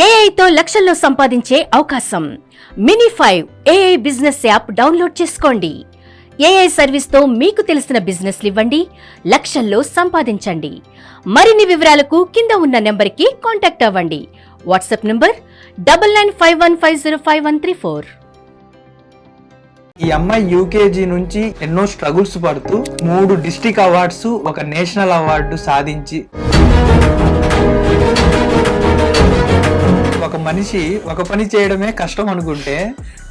ఏఐతో లక్షల్లో సంపాదించే అవకాశం. మినీ5 ఏఐ బిజినెస్ యాప్ డౌన్లోడ్ చేసుకోండి. ఏఐ సర్వీస్తో మీకు తెలిసిన బిజినెస్లు ఇవ్వండి, లక్షల్లో సంపాదించండి. మరిన్ని వివరాలకు కింద ఉన్న నెంబర్కి కాంటాక్ట్ అవ్వండి. WhatsApp number 9951505134. ఈ అమ్మాయి యూకేజీ నుంచి ఎన్నో స్ట్రగుల్స్ పడుతూ 3 డిస్ట్రిక్ట్ అవార్డ్స్, ఒక నేషనల్ అవార్డు సాధించి, ఒక మనిషి ఒక పని చేయడమే కష్టం అనుకుంటే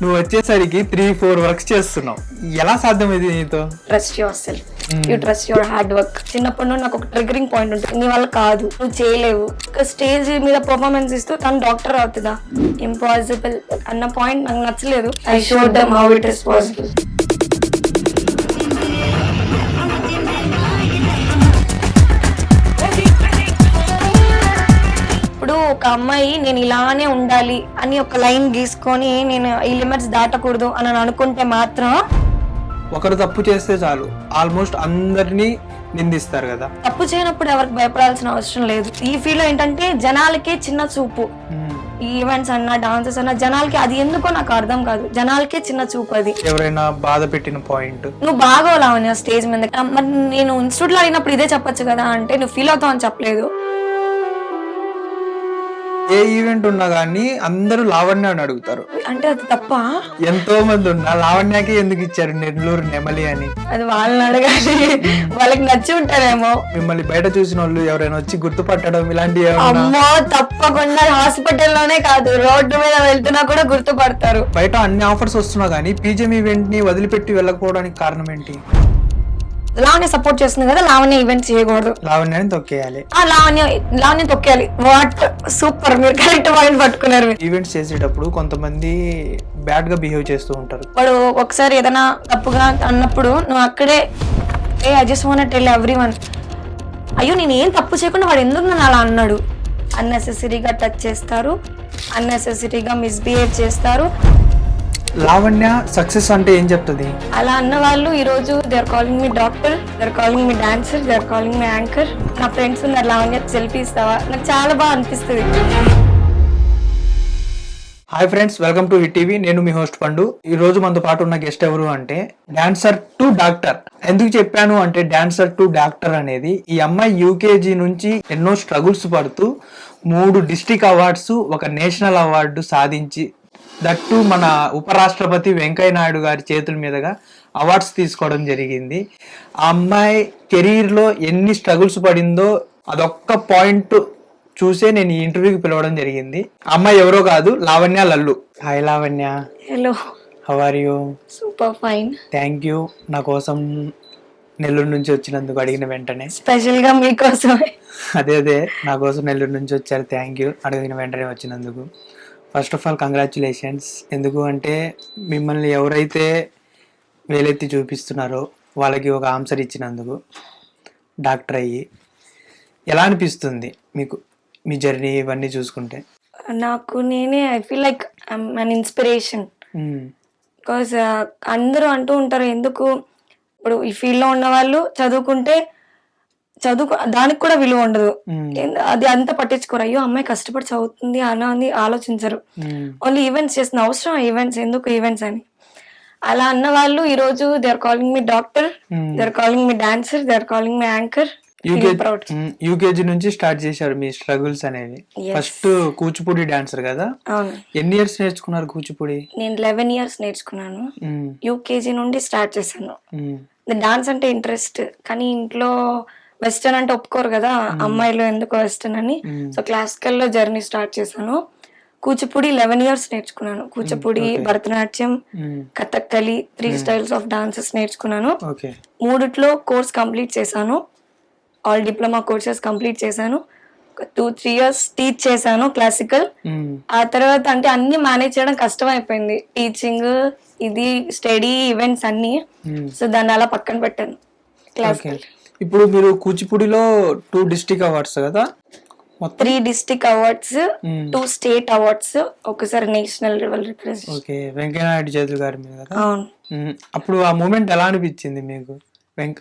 నువ్వు వచ్చేసరికి 3-4 వర్క్స్ చేస్తున్నావు. ఎలా సాధ్యమైంది నీతో? Trust your self, you trust your hard work. చిన్నప్పటి నుండి నాకు ఒక ట్రిగరింగ్ పాయింట్ ఉంటుంది, నీ వల్ల కాదు, నువ్వు చేయలేవు. స్టేజ్ మీద పర్ఫార్మెన్స్ ఇస్తూ తను డాక్టర్ అవుతుందా, ఇంపాసిబుల్ అన్న పాయింట్ నాకు నచ్చలేదు. I showed them how it is possible. ఇప్పుడు ఒక అమ్మాయి నేను ఇలానే ఉండాలి అని ఒక లైన్ గీసుకొని నేను ఈ లిమిట్స్ దాటకూడదు అని అనుకుంటే మాత్రం, ఒకరు తప్పు చేస్తే చాలు ఆల్మోస్ట్ అందరినీ నిందిస్తారు కదా. తప్పు చేయనప్పుడు ఎవరికి భయపడాల్సిన అవసరం లేదు. ఈ ఫీల్డ్ లో ఏంటంటే జనాలకే చిన్న చూపు. ఈ ఈవెంట్స్ అన్నా, డాన్సెస్ అన్నా, జనాలకి అది ఎందుకో నాకు అర్థం కాదు, జనాలకే చిన్న చూపు. అది ఎవరైనా బాధ పెట్టిన పాయింట్, నువ్వు బాగోలావని స్టేజ్ మీద. మరి నేను ఇన్స్టిట్యూట్ లో అయినప్పుడు ఇదే చెప్పొచ్చు కదా అంటే నువ్వు ఫీల్ అవుతావు అని చెప్పలేదు. ఏ ఈవెంట్ ఉన్నా గానీ అందరూ లావణ్య అని అడుగుతారు. అంటే అది తప్ప? ఎంతో మంది ఉన్నా లావణ్యకి ఎందుకు ఇచ్చారు నెల్లూరు నెమలి అని? అది వాళ్ళని అడగాలి, వాళ్ళకి నచ్చి ఉంటారేమో. మిమ్మల్ని బయట చూసిన వాళ్ళు ఎవరైనా వచ్చి గుర్తుపట్టడం ఇలాంటివి? అమ్మో, తప్పకుండా. హాస్పిటల్లోనే కాదు, రోడ్డు మీద వెళ్తున్నా కూడా గుర్తుపడతారు. బయట అన్ని ఆఫర్స్ వస్తున్నా గానీ పీజీఎం ఈవెంట్ ని వదిలిపెట్టి వెళ్ళకపోవడానికి కారణం ఏంటి? లావణ్య సపోర్ట్ చేస్తుంది కదా, లావణ్య ఈవెంట్ చేయకూడదు, లావణ్యాన్ని తొక్కేయాలి. లావణ్య తొక్కేయాలి. వాట్ సూపర్, మీరు కరెక్ట్ పాయింట్ పట్టుకున్నారు. ఈవెంట్స్ చేసేటప్పుడు కొంతమంది బ్యాడ్ గా బిహేవ్ చేస్తూ ఉంటారు. వాడు ఒకసారి ఏదైనా తప్పుగా అన్నప్పుడు నువ్వు అక్కడే I just want tell everyone, అయ్యో నేను ఏం తప్పు చేయకుండా వాడు ఎందుకు నన్ను అలా అన్నాడు. అన్నెసెసరీగా టచ్ చేస్తారు, అన్నెసెసరీగా మిస్బిహేవ్ చేస్తారు. లావణ్య సక్సెస్ అంటే ఏం చెప్తుంది? అలా అన్న వాళ్ళు ఈ రోజు they are calling me doctor, they are calling me dancer, they are calling me anchor. నా ఫ్రెండ్స్ ఉన్నారు, లావణ్య సెల్ఫీ ఇస్తావా? నాకు చాలా బాగా అనిపిస్తుంది. Hi friends, welcome to hit TV. నేను మీ హోస్ట్ పండు. ఈ రోజు మనతో పాటు ఉన్న గెస్ట్ ఎవరు అంటే డాన్సర్ టు డాక్టర్. ఎందుకు చెప్పాను అంటే డాన్సర్ టు డాక్టర్ అనేది, ఈ అమ్మాయి యూకేజీ నుంచి ఎన్నో స్ట్రగుల్స్ పడుతూ 3 డిస్ట్రిక్ట్ అవార్డ్స్, ఒక నేషనల్ అవార్డు సాధించి, దట్టు మన ఉపరాష్ట్రపతి వెంకయ్య నాయుడు గారి చేతుల మీదుగా అవార్డ్స్ తీసుకోవడం జరిగింది. ఆ అమ్మాయి కెరీర్లో ఎన్ని స్ట్రగుల్స్ పడిందో అదొక్క పాయింట్ చూసే నేను ఈ ఇంటర్వ్యూకి పిలవడం జరిగింది. అమ్మాయి ఎవరో కాదు, Lavanya Lallu. Hi Lavanya. Hello, how are you? Super fine. Thank you నా కోసం నెల్లూరు నుంచి వచ్చినందుకు. అడిగిన వెంటనే స్పెషల్ గా మీకోసమే. అదే నా కోసం నెల్లూరు నుంచి వచ్చారు. థ్యాంక్ యూ అడిగిన వెంటనే వచ్చినందుకు. First of all congratulations. ఎందుకు అంటే మిమ్మల్ని ఎవరైతే వేలెత్తి చూపిస్తున్నారో వాళ్ళకి ఒక ఆన్సర్ ఇచ్చినందుకు, డాక్టర్ అయ్యి ఎలా అనిపిస్తుంది మీకు మీ జర్నీ ఇవన్నీ చూసుకుంటే? నాకు నేనే I feel like an inspiration. Because అందరూ అంటూ ఉంటారు ఎందుకు ఇప్పుడు ఈ ఫీల్డ్ లో ఉన్న వాళ్ళు చదువుకుంటే దానికి కూడా విలువ ఉండదు, అది అంతా పట్టించుకోరు. అయ్యో అమ్మాయి కష్టపడి చదువుతుంది అలా అని ఆలోచించరు. ఓన్లీ ఈవెంట్స్ చేస్తున్న అవసరం ఈవెంట్స్ ఎందుకు ఈవెంట్స్ అని అలా అన్న వాళ్ళు ఈ రోజు they are calling me doctor, they are calling me dancer, they are calling me anchor. UKG నుంచి స్టార్ట్ చేశారు మీ స్ట్రగుల్స్ అనేవి. ఫస్ట్ కూచిపూడి డాన్సర్ కదా? అవును. ఎన్ని ఇయర్స్ నేర్చుకున్నారు కూచిపూడి? నేను 11 years నేర్చుకున్నాను. యూకేజీ నుండి స్టార్ట్ చేశాను. డాన్స్ అంటే ఇంట్రెస్ట్, కానీ ఇంట్లో వెస్టర్న్ అంటే ఒప్పుకోరు కదా, అమ్మాయిలు ఎందుకు వెస్టర్న్ అని. సో క్లాసికల్ లో జర్నీ స్టార్ట్ చేశాను. కూచిపూడి 11 years నేర్చుకున్నాను. Kuchipudi, Bharatanatyam, Kathakali, 3 styles of dances నేర్చుకున్నాను. 3 కోర్స్ కంప్లీట్ చేశాను. ఆల్ డిప్లొమా కోర్సెస్ కంప్లీట్ చేశాను. 2-3 years టీచ్ చేశాను క్లాసికల్. ఆ తర్వాత అంటే అన్ని మేనేజ్ చేయడం కష్టం అయిపోయింది, టీచింగ్, ఇది స్టడీ, ఈవెంట్స్ అన్ని. సో దాన్ని అలా పక్కన పెట్టాను. క్లాసికల్ ఇప్పుడు మీరు కూచిపూడిలో 2 డిస్ట్రిక్ట్ అవార్డ్స్ కదా? 3 డిస్ట్రిక్ట్ అవార్డ్స్, 2 స్టేట్ అవార్డ్స్, ఒకసారి national level representation. Okay, Venkaiah Naidu చేతులు గారి మీద కదా? అవును. అప్పుడు ఆ మూమెంట్ ఎలా అనిపించింది మీకు?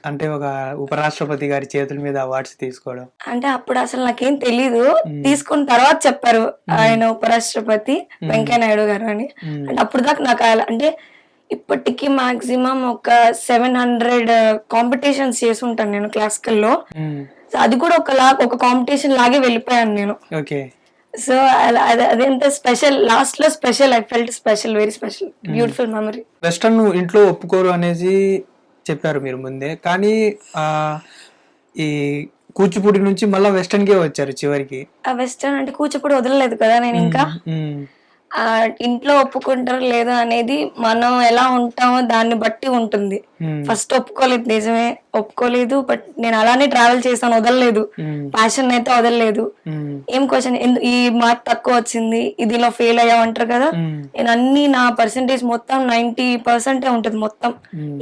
అంటే ఒక ఉపరాష్ట్రపతి గారి చేతుల మీద అవార్డ్స్ తీసుకోవడం? అంటే అప్పుడు అసలు నాకేం తెలీదు, తీసుకున్న తర్వాత చెప్పారు ఆయన ఉపరాష్ట్రపతి వెంకయ్య నాయుడు గారు అని. అంటే అప్పుడు దాకా నాకు అంటే ఇప్పటికి మాక్సిమం ఒక 700 కాంపిటీషన్స్ చేసి ఉంటాను నేను క్లాసికల్లో. అది కూడా ఒక కాంపిటీషన్ లాగే వెళ్ళిపోయాను నేను. ఓకే. సో అదెంత స్పెషల్, లాస్ట్ లో special, I felt special, very special, beautiful memory. Western ఇంట్లో ఒప్పుకోరు అనేసి చెప్పారు మీరు ముందే, కానీ ఈ కూచిపూడి నుంచి మళ్ళీ వెస్టర్న్ కే వచ్చారు చివరికి. ఆ వెస్టర్న్ అంటే కూచిపూడి వదలలేదు కదా నేను ఇంకా. ఇంట్లో ఒప్పుకుంటారో లేదో అనేది మనం ఎలా ఉంటామో దాన్ని బట్టి ఉంటుంది. ఫస్ట్ ఒప్పుకోలేదు, నిజమే ఒప్పుకోలేదు, బట్ నేను అలానే ట్రావెల్ చేశాను, వదలలేదు, ప్యాషన్ అయితే వదలలేదు. ఏం క్వశ్చన్, ఈ మార్క్ తక్కువ వచ్చింది, ఇదిలో ఫెయిల్ అయ్యామంటారు కదా, నేను అన్ని నా పర్సెంటేజ్ మొత్తం 90% ఉంటుంది మొత్తం,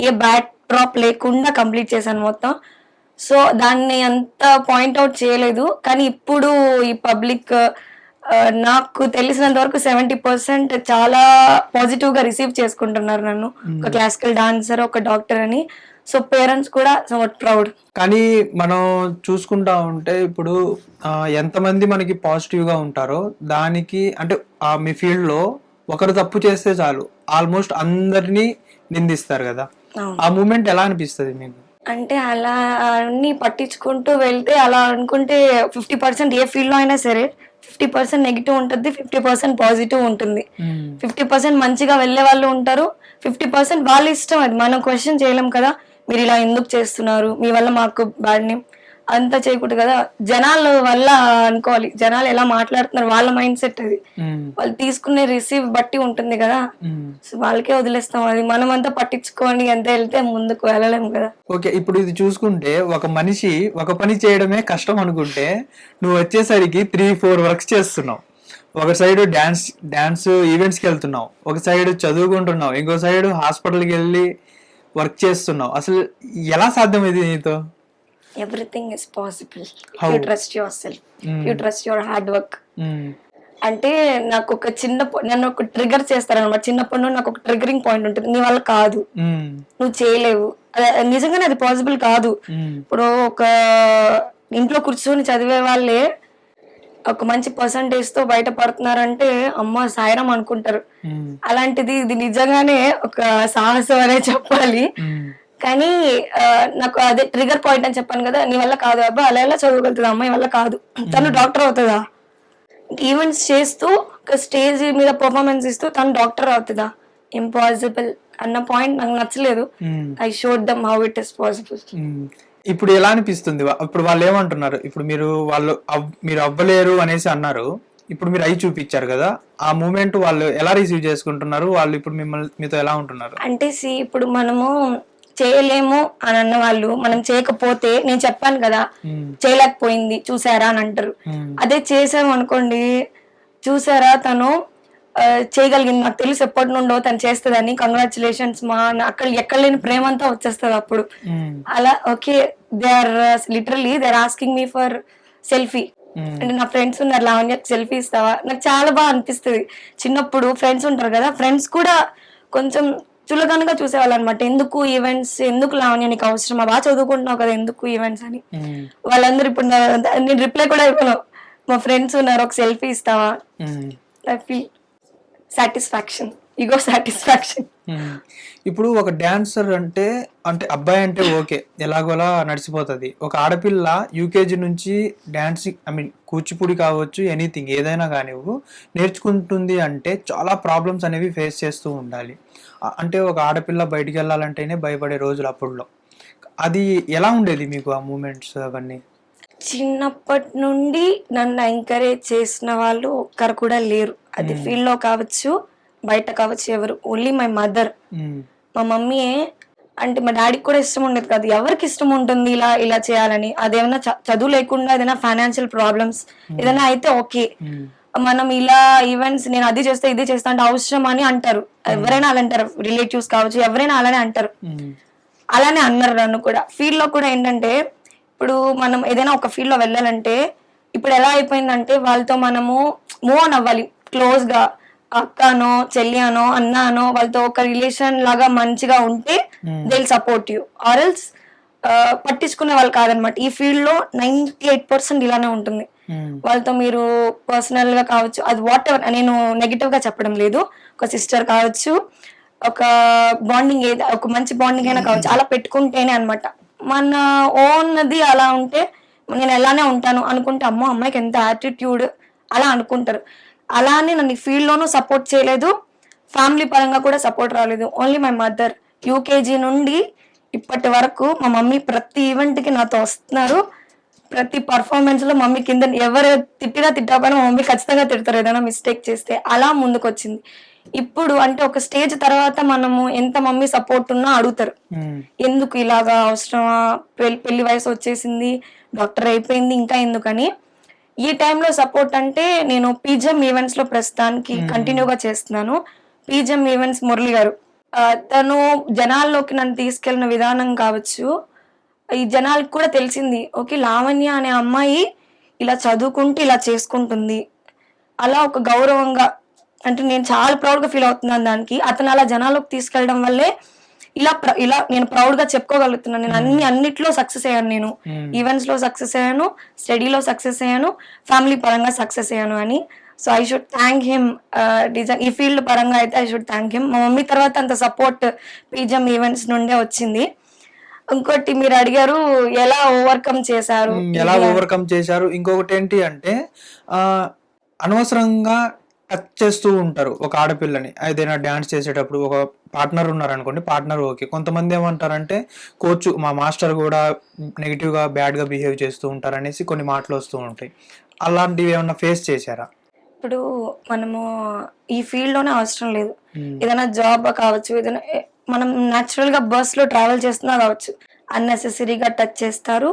ఏ బ్యాడ్ డ్రాప్ లేకుండా కంప్లీట్ చేశాను మొత్తం. సో దాన్ని అంత పాయింట్అవుట్ చేయలేదు. కానీ ఇప్పుడు ఈ పబ్లిక్ నాకు తెలిసినంత వరకు 70% చాలా పాజిటివ్ గా రిసీవ్ చేసుకుంటున్నారు నన్ను, ఒక క్లాసికల్ డాన్సర్, ఒక డాక్టర్ అని. సో పేరెంట్స్ కూడా సమ్వాట్ ప్రౌడ్. కానీ మనం చూసుకుంటా ఉంటే ఇప్పుడు ఎంతమంది మనకి పాజిటివ్ గా ఉంటారో దానికి, అంటే మీ ఫీల్డ్ లో ఒకరు తప్పు చేస్తే చాలు ఆల్మోస్ట్ అందరినీ నిందిస్తారు కదా, ఆ మూమెంట్ ఎలా అనిపిస్తుంది మీకు? అంటే అలా అన్ని పట్టించుకుంటూ వెళ్తే, అలా అనుకుంటే 50% ఏ ఫీల్డ్ లో అయినా సరే 50% నెగిటివ్ ఉంటుంది, 50% పాజిటివ్ ఉంటుంది. 50% మంచిగా వెళ్ళే వాళ్ళు ఉంటారు, 50% వాళ్ళ ఇష్టం, అది మనం క్వశ్చన్ చేయలేం కదా, మీరు ఇలా ఎందుకు చేస్తున్నారు, మీ వల్ల మాకు బ్యాడ్ నేమ్ అంతా చేయకూడదు కదా. జనాల వల్ల అనుకోవాలి, జనాలు ఎలా మాట్లాడుతున్నారు వాళ్ళ మైండ్ సెట్ అది, వాళ్ళు తీసుకునే రిసీవ్ బట్టి ఉంటుంది కదా. సో వాళ్ళకే వదిలేస్తాం, అది మనం అంతా పట్టించుకొని ఎంత వెళ్తే ముందుకు వెళ్ళలేము కదా. ఓకే, ఇప్పుడు ఇది చూసుకుంటే ఒక మనిషి ఒక పని చేయడమే కష్టం అనుకుంటే, నువ్వు వచ్చేసరికి 3-4 వర్క్స్ చేస్తున్నావు. ఒక సైడ్ డాన్స్ ఈవెంట్స్కి వెళ్తున్నావు, ఒక సైడ్ చదువుకుంటున్నావు, ఇంకో సైడ్ హాస్పిటల్కి వెళ్ళి వర్క్ చేస్తున్నావు. అసలు ఎలా సాధ్యమైంది నీతో? Everything is possible if you trust yourself, if you trust your hard work. అంటే నాకు ఒక నన్ను ఒక ట్రిగర్ చేస్తారనమాట. చిన్నప్పటి నుండి నాకు ఒక ట్రిగరింగ్ పాయింట్ ఉంటుంది, నీ వల్ల కాదు, నువ్వు చేయలేవు, నిజంగానే అది పాసిబుల్ కాదు. ఇప్పుడు ఒక ఇంట్లో కూర్చొని చదివే వాళ్ళే ఒక మంచి పర్సంటేజ్ తో బయట పడుతున్నారంటే అమ్మ సాయిరం అనుకుంటారు. అలాంటిది ఇది నిజంగానే ఒక సాహసం అనే చెప్పాలి. కానీ నాకు అదే ట్రిగర్ పాయింట్ అని చెప్పాను కదా, నీ వల్ల కాదు అబ్బా, అలా ఎలా చదవగలుగుతుంది అమ్మాయి వల్ల కాదు, తను డాక్టర్ అవుతుందా, ఈవెంట్స్ చేస్తూ ఒక స్టేజ్ మీద పర్ఫార్మెన్స్ ఇస్తూ తను డాక్టర్ అవుతుందా, ఇంపాసిబుల్ అన్న పాయింట్ నాకు నచ్చలేదు. I showed dum how it is possible. ఇప్పుడు ఎలా అనిపిస్తుంది? ఇప్పుడు వాళ్ళు ఏమంటున్నారు, ఇప్పుడు మీరు అవ్వలేరు అనేసి అన్నారు, ఇప్పుడు మీరు అయి చూపించారు కదా, ఆ మూమెంట్ వాళ్ళు ఎలా రిసీవ్ చేసుకుంటున్నారు, వాళ్ళు ఇప్పుడు మీతో ఎలా ఉంటున్నారు? అంటే ఇప్పుడు మనము చేయలేము అని అన్న వాళ్ళు, మనం చేయకపోతే, నేను చెప్పాను కదా చేయలేకపోయింది చూసారా అని అంటారు. అదే చేసాము అనుకోండి, చూసారా తను చేయగలిగింది, నాకు తెలుసు ఎప్పటి నుండో తను చేస్తుందని, కంగ్రాచులేషన్స్ మా, అక్కడ ఎక్కడ లేని ప్రేమ అంతా వచ్చేస్తుంది అప్పుడు. అలా okay, they are literally they are asking me for selfie. అంటే నా ఫ్రెండ్స్ ఉన్నారు, లావణ్య సెల్ఫీ ఇస్తావా, నాకు చాలా బాగా అనిపిస్తుంది. చిన్నప్పుడు ఫ్రెండ్స్ ఉంటారు కదా, ఫ్రెండ్స్ కూడా కొంచెం చులకనగా చూసేవాళ్ళు అనమాట. ఎందుకు ఈవెంట్స్, ఎందుకు లావణ్య నీకు అవసరమా, బాగా చదువుకుంటున్నావు కదా, ఎందుకు ఈవెంట్స్ అని. వాళ్ళందరూ ఇప్పుడు నేను రిప్లై కూడా అయిపోయాను, మా ఫ్రెండ్స్ ఉన్నారు ఒక సెల్ఫీ ఇస్తావా, I feel satisfaction, ego satisfaction. ఇప్పుడు ఒక డాన్సర్ అంటే అబ్బాయి అంటే ఓకే, ఎలాగోలా నడిచిపోతుంది. ఒక ఆడపిల్ల యూకేజీ నుంచి డాన్సింగ్, కూచిపూడి కావచ్చు, ఎనీథింగ్ ఏదైనా కానీ నేర్చుకుంటుంది అంటే చాలా ప్రాబ్లమ్స్ అనేవి ఫేస్ చేస్తూ ఉండాలి. అంటే ఒక ఆడపిల్ల బయటికి వెళ్ళాలంటేనే భయపడే రోజులు అప్పుడులో. అది ఎలా ఉండేది మీకు ఆ మూమెంట్స్ అవన్నీ? చిన్నప్పటి నుండి నన్ను ఎంకరేజ్ చేసిన వాళ్ళు ఒక్కరు కూడా లేరు, అది ఫీల్డ్ లో కావచ్చు బయట కావచ్చు, ఎవరు, ఓన్లీ మై మదర్. మా మమ్మీయే. అంటే మా డాడీకి కూడా ఇష్టం ఉండేది కాదు, ఎవరికి ఇష్టం ఉంటుంది ఇలా ఇలా చేయాలని. అదేమన్నా చదువు లేకుండా ఏదైనా ఫైనాన్షియల్ ప్రాబ్లమ్స్ ఏదైనా అయితే ఓకే, మనం ఇలా ఈవెంట్స్ నేను అది చేస్తా ఇది చేస్తా అంటే అవసరం అని అంటారు, ఎవరైనా అలా అంటారు, రిలేటివ్స్ కావచ్చు, ఎవరైనా అలానే అంటారు. అలానే అన్నారు నన్ను కూడా. ఫీల్డ్ లో కూడా ఏంటంటే, ఇప్పుడు మనం ఏదైనా ఒక ఫీల్డ్ లో వెళ్ళాలంటే ఇప్పుడు ఎలా అయిపోయిందంటే, వాళ్ళతో మనము మూవ్ ఆన్ అవ్వాలి, క్లోజ్ గా అక్కనో చెల్లియానో అన్నానో వాళ్ళతో ఒక రిలేషన్ లాగా మంచిగా ఉంటే they will support you, or else పట్టించుకునే వాళ్ళు కాదనమాట. ఈ ఫీల్డ్ లో 98% ఇలానే ఉంటుంది. వాళ్ళతో మీరు పర్సనల్ గా కావచ్చు, అది వాట్ ఎవర్, నేను నెగిటివ్ గా చెప్పడం లేదు, ఒక సిస్టర్ కావచ్చు, ఒక బాండింగ్ ఒక మంచి బాండింగ్ అయినా కావచ్చు, అలా పెట్టుకుంటేనే అనమాట. మన ఓన్ది అలా ఉంటే నేను ఎలానే ఉంటాను అనుకుంటే, అమ్మో అమ్మాయికి ఎంత యాటిట్యూడ్ అలా అనుకుంటారు. అలానే నన్ను ఈ ఫీల్డ్ లోనూ సపోర్ట్ చేయలేదు, ఫ్యామిలీ పరంగా కూడా సపోర్ట్ రాలేదు. Only my mother. యూకేజీ నుండి ఇప్పటి వరకు మా మమ్మీ ప్రతి ఈవెంట్ కి నాతో వస్తున్నారు. ప్రతి పర్ఫార్మెన్స్ లో మమ్మీ కింద ఎవరు తిట్టకపోయినా మా మమ్మీ ఖచ్చితంగా తిడతారు ఏదైనా మిస్టేక్ చేస్తే. అలా ముందుకు వచ్చింది. ఇప్పుడు అంటే ఒక స్టేజ్ తర్వాత మనము ఎంత మమ్మీ సపోర్ట్ ఉన్నా అడుగుతారు, ఎందుకు ఇలాగా అవసరమా, పెళ్లి వయసు వచ్చేసింది, డాక్టర్ అయిపోయింది, ఇంకా ఎందుకని. ఈ టైంలో సపోర్ట్ అంటే నేను పీజిఎం ఈవెంట్స్ లో ప్రస్తుతానికి కంటిన్యూగా చేస్తున్నాను. పీజిఎం ఈవెంట్స్ మురళి గారు, తను జనాల్లోకి నన్ను తీసుకెళ్లిన విధానం కావచ్చు, ఈ జనాలకు కూడా తెలిసింది, ఓకే లావణ్య అనే అమ్మాయి ఇలా చదువుకుంటూ ఇలా చేసుకుంటుంది, అలా ఒక గౌరవంగా, అంటే నేను చాలా ప్రౌడ్ గా ఫీల్ అవుతున్నాను దానికి. అతను అలా జనాల్లోకి తీసుకెళ్ళడం వల్లే ఇలా నేను ప్రౌడ్ గా చెప్పుకోగలుగుతున్నాను. నేను అన్నిట్లో సక్సెస్ అయ్యాను. నేను ఈవెంట్స్ లో సక్సెస్ అయ్యాను, స్టడీలో సక్సెస్ అయ్యాను, ఫ్యామిలీ పరంగా సక్సెస్ అయ్యాను అని. So I should thank him. ఈ ఫీల్డ్ పరంగా అయితే ఐ షుడ్ థ్యాంక్ హిమ్. మా మమ్మీ తర్వాత అంత సపోర్ట్ పీజిఎం ఈవెంట్స్ నుండే వచ్చింది. ఇంకోటి మీరు అడిగారు ఎలా ఓవర్కమ్ చేశారు. ఇంకొకటి ఏంటి అంటే అనవసరంగా టచ్ చేస్తూ ఉంటారు ఒక ఆడపిల్లని. ఏదైనా డాన్స్ చేసేటప్పుడు ఒక పార్ట్నర్ ఉన్నారు అనుకోండి, పార్ట్నర్ ఓకే. కొంతమంది ఏమంటారంటే కోచ్, మా మాస్టర్ కూడా నెగిటివ్ గా బ్యాడ్ గా బిహేవ్ చేస్తూ ఉంటారు అనేసి కొన్ని మాటలు వస్తూ ఉంటాయి. అలాంటివి ఏమన్నా ఫేస్ చేశారా? ఇప్పుడు మనము ఈ ఫీల్డ్ లోనే అవసరం లేదు, ఏదైనా జాబ్ కావచ్చు, ఏదైనా మనం న్యాచురల్ గా బస్ లో ట్రావెల్ చేస్తున్నా కావచ్చు, అన్నెసెసరీగా టచ్ చేస్తారు,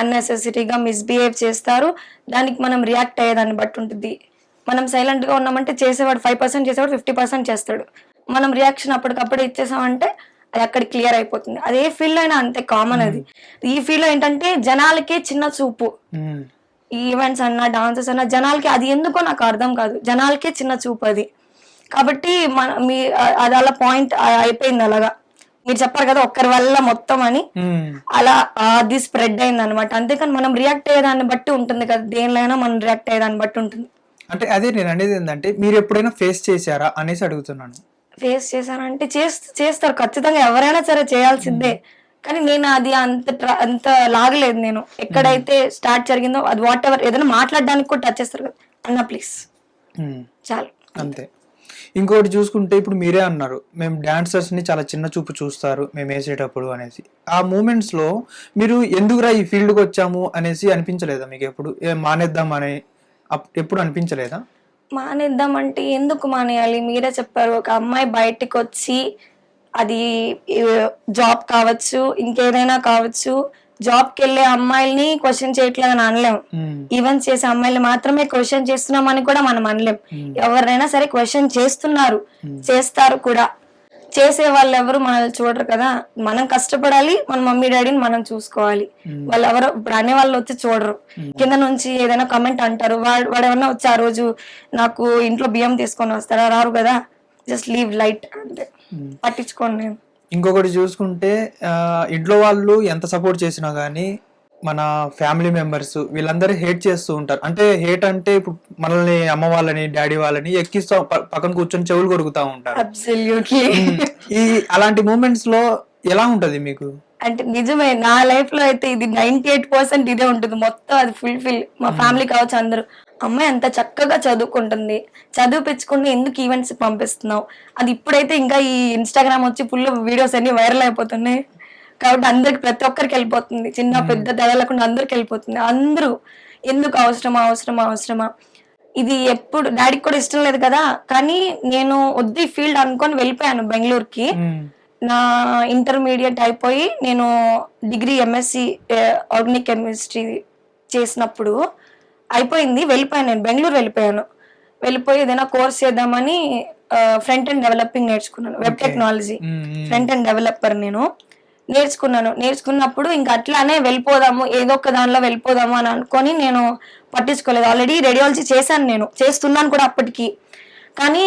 అన్నెసెసరీగా మిస్బిహేవ్ చేస్తారు. దానికి మనం రియాక్ట్ అయ్యేదాన్ని బట్టి ఉంటుంది. మనం సైలెంట్ గా ఉన్నామంటే చేసేవాడు 5% చేసేవాడు 50% చేస్తాడు. మనం రియాక్షన్ అప్పటికప్పుడు ఇచ్చేసామంటే అది అక్కడ క్లియర్ అయిపోతుంది. అదే ఫీల్డ్ అయినా అంతే కామన్ అది. ఈ ఫీల్డ్ లో ఏంటంటే జనాలకే చిన్న చూపు. ఈవెంట్స్ అన్నా డాన్సెస్ అన్నా జనాలకి అది ఎందుకో నాకు అర్థం కాదు, జనాలకే చిన్న చూపు అది. కాబట్టి అది అలా పాయింట్ అయిపోయింది. అలాగా మీరు చెప్పారు కదా ఒక్కరి వల్ల మొత్తం అని, అలా అది స్ప్రెడ్ అయింది అనమాట. అంతేకాని మనం రియాక్ట్ అయ్యేదాన్ని బట్టి ఉంటుంది కదా, దేనిలో మనం రియాక్ట్ అయ్యేదాన్ని బట్టి ఉంటుంది. అంటే అదే నేను అనేది ఏంటంటే మీరు ఎప్పుడైనా ఫేస్ చేశారా అనేసి అడుగుతున్నాను. ఫేస్ చేశానంటే చేస్తారు ఖచ్చితంగా, ఎవరైనా సరే చేయాల్సిందే. కానీ నేను అది అంత లాగలేదు. నేను ఎక్కడైతే స్టార్ట్ జరిగిందో అది వాట్ ఎవర్, ఏదైనా మాట్లాడడానికి కూడా టచ్ చేస్తారు కదా అన్న ప్లీజ్ చాలు అంతే. ఇంకోటి చూసుకుంటే ఇప్పుడు మీరే అన్నారు మేము డాన్సర్స్ ని చాలా చిన్న చూపు చూస్తారు మేము వేసేటప్పుడు అనేసి. ఆ మూమెంట్స్ లో మీరు ఎందుకురా ఈ ఫీల్డ్ కి వచ్చాము అనేసి అనిపించలేదా మీకు? ఎప్పుడు మానేద్దాం అని ఎప్పుడు అనిపించలేదా? మానేద్దాం అంటే ఎందుకు మానేయాలి? మీరే చెప్పారు, ఒక అమ్మాయి బయటికి వచ్చి అది జాబ్ కావచ్చు ఇంకేదైనా కావచ్చు, జాబ్ కి వెళ్ళే అమ్మాయిల్ని క్వశ్చన్ చేయట్లేదని అనలేం, ఈవెంట్స్ చేసే అమ్మాయిలు మాత్రమే క్వశ్చన్ చేస్తున్నామని కూడా మనం అనలేం. ఎవరైనా సరే క్వశ్చన్ చేస్తున్నారు, చేస్తారు కూడా. చేసే వాళ్ళు ఎవరు మనల్ని చూడరు కదా, మనం కష్టపడాలి, మన మమ్మీ డాడీని మనం చూసుకోవాలి. వాళ్ళు ఎవరు ఇప్పుడు అనే వాళ్ళు వచ్చి చూడరు, కింద నుంచి ఏదైనా కమెంట్ అంటారు. వాడు ఎవరన్నా వచ్చి ఆ రోజు నాకు ఇంట్లో బియ్యం తీసుకొని వస్తారా? రారు కదా, జస్ట్ లీవ్ లైట్ అంటే పట్టించుకోండి. నేను ఇంకొకటి చూసుకుంటే ఇంట్లో వాళ్ళు ఎంత సపోర్ట్ చేసినా గానీ మన ఫ్యామిలీ మెంబర్స్ వీళ్ళందరూ హేట్ చేస్తూ ఉంటారు. అంటే హేట్ అంటే ఇప్పుడు మనల్ని అమ్మ వాళ్ళని డాడీ వాళ్ళని ఎక్కిస్తూ పక్కన కూర్చొని చెవులు కొరుకుతా ఉంటారు. ఈ అలాంటి మూమెంట్స్ లో ఎలా ఉంటది మీకు? అంటే నిజమే, నా లైఫ్ లో అయితే ఇది 98% ఇదే ఉంటుంది మొత్తం. అది ఫుల్ఫిల్ మా ఫ్యామిలీ కావచ్చు అందరూ, అమ్మాయి అంత చక్కగా చదువుకుంటుంది, చదివిపించుకుంటే ఎందుకు ఈవెంట్స్ పంపిస్తున్నావు? అది ఇప్పుడైతే ఇంకా ఈ ఇన్స్టాగ్రామ్ వచ్చి ఫుల్ వీడియోస్ అన్ని వైరల్ అయిపోతున్నాయి కాబట్టి అందరికి ప్రతి ఒక్కరికి వెళ్ళిపోతుంది, చిన్న పెద్ద తగలకుండా అందరికి వెళ్ళిపోతుంది. అందరూ ఎందుకు అవసరమా ఇది ఎప్పుడు డాడీకి కూడా ఇష్టం లేదు కదా. కానీ నేను వద్దు ఈ ఫీల్డ్ అనుకొని వెళ్ళిపోయాను బెంగళూరుకి. నా ఇంటర్మీడియట్ అయిపోయి నేను డిగ్రీ ఎంఎస్సి ఆర్గానిక్ కెమిస్ట్రీ చేసినప్పుడు అయిపోయింది, వెళ్ళిపోయాను. నేను బెంగళూరు వెళ్ళిపోయి ఏదైనా కోర్స్ చేద్దామని ఫ్రంట్ అండ్ డెవలపింగ్ నేర్చుకున్నాను, web technology front and developer నేను నేర్చుకున్నప్పుడు ఇంకా అట్లానే వెళ్ళిపోదాము, ఏదో ఒక దానిలో వెళ్ళిపోదాము అని అనుకొని నేను పట్టించుకోలేదు. ఆల్రెడీ రేడియాలజీ చేస్తున్నాను కూడా అప్పటికి. కానీ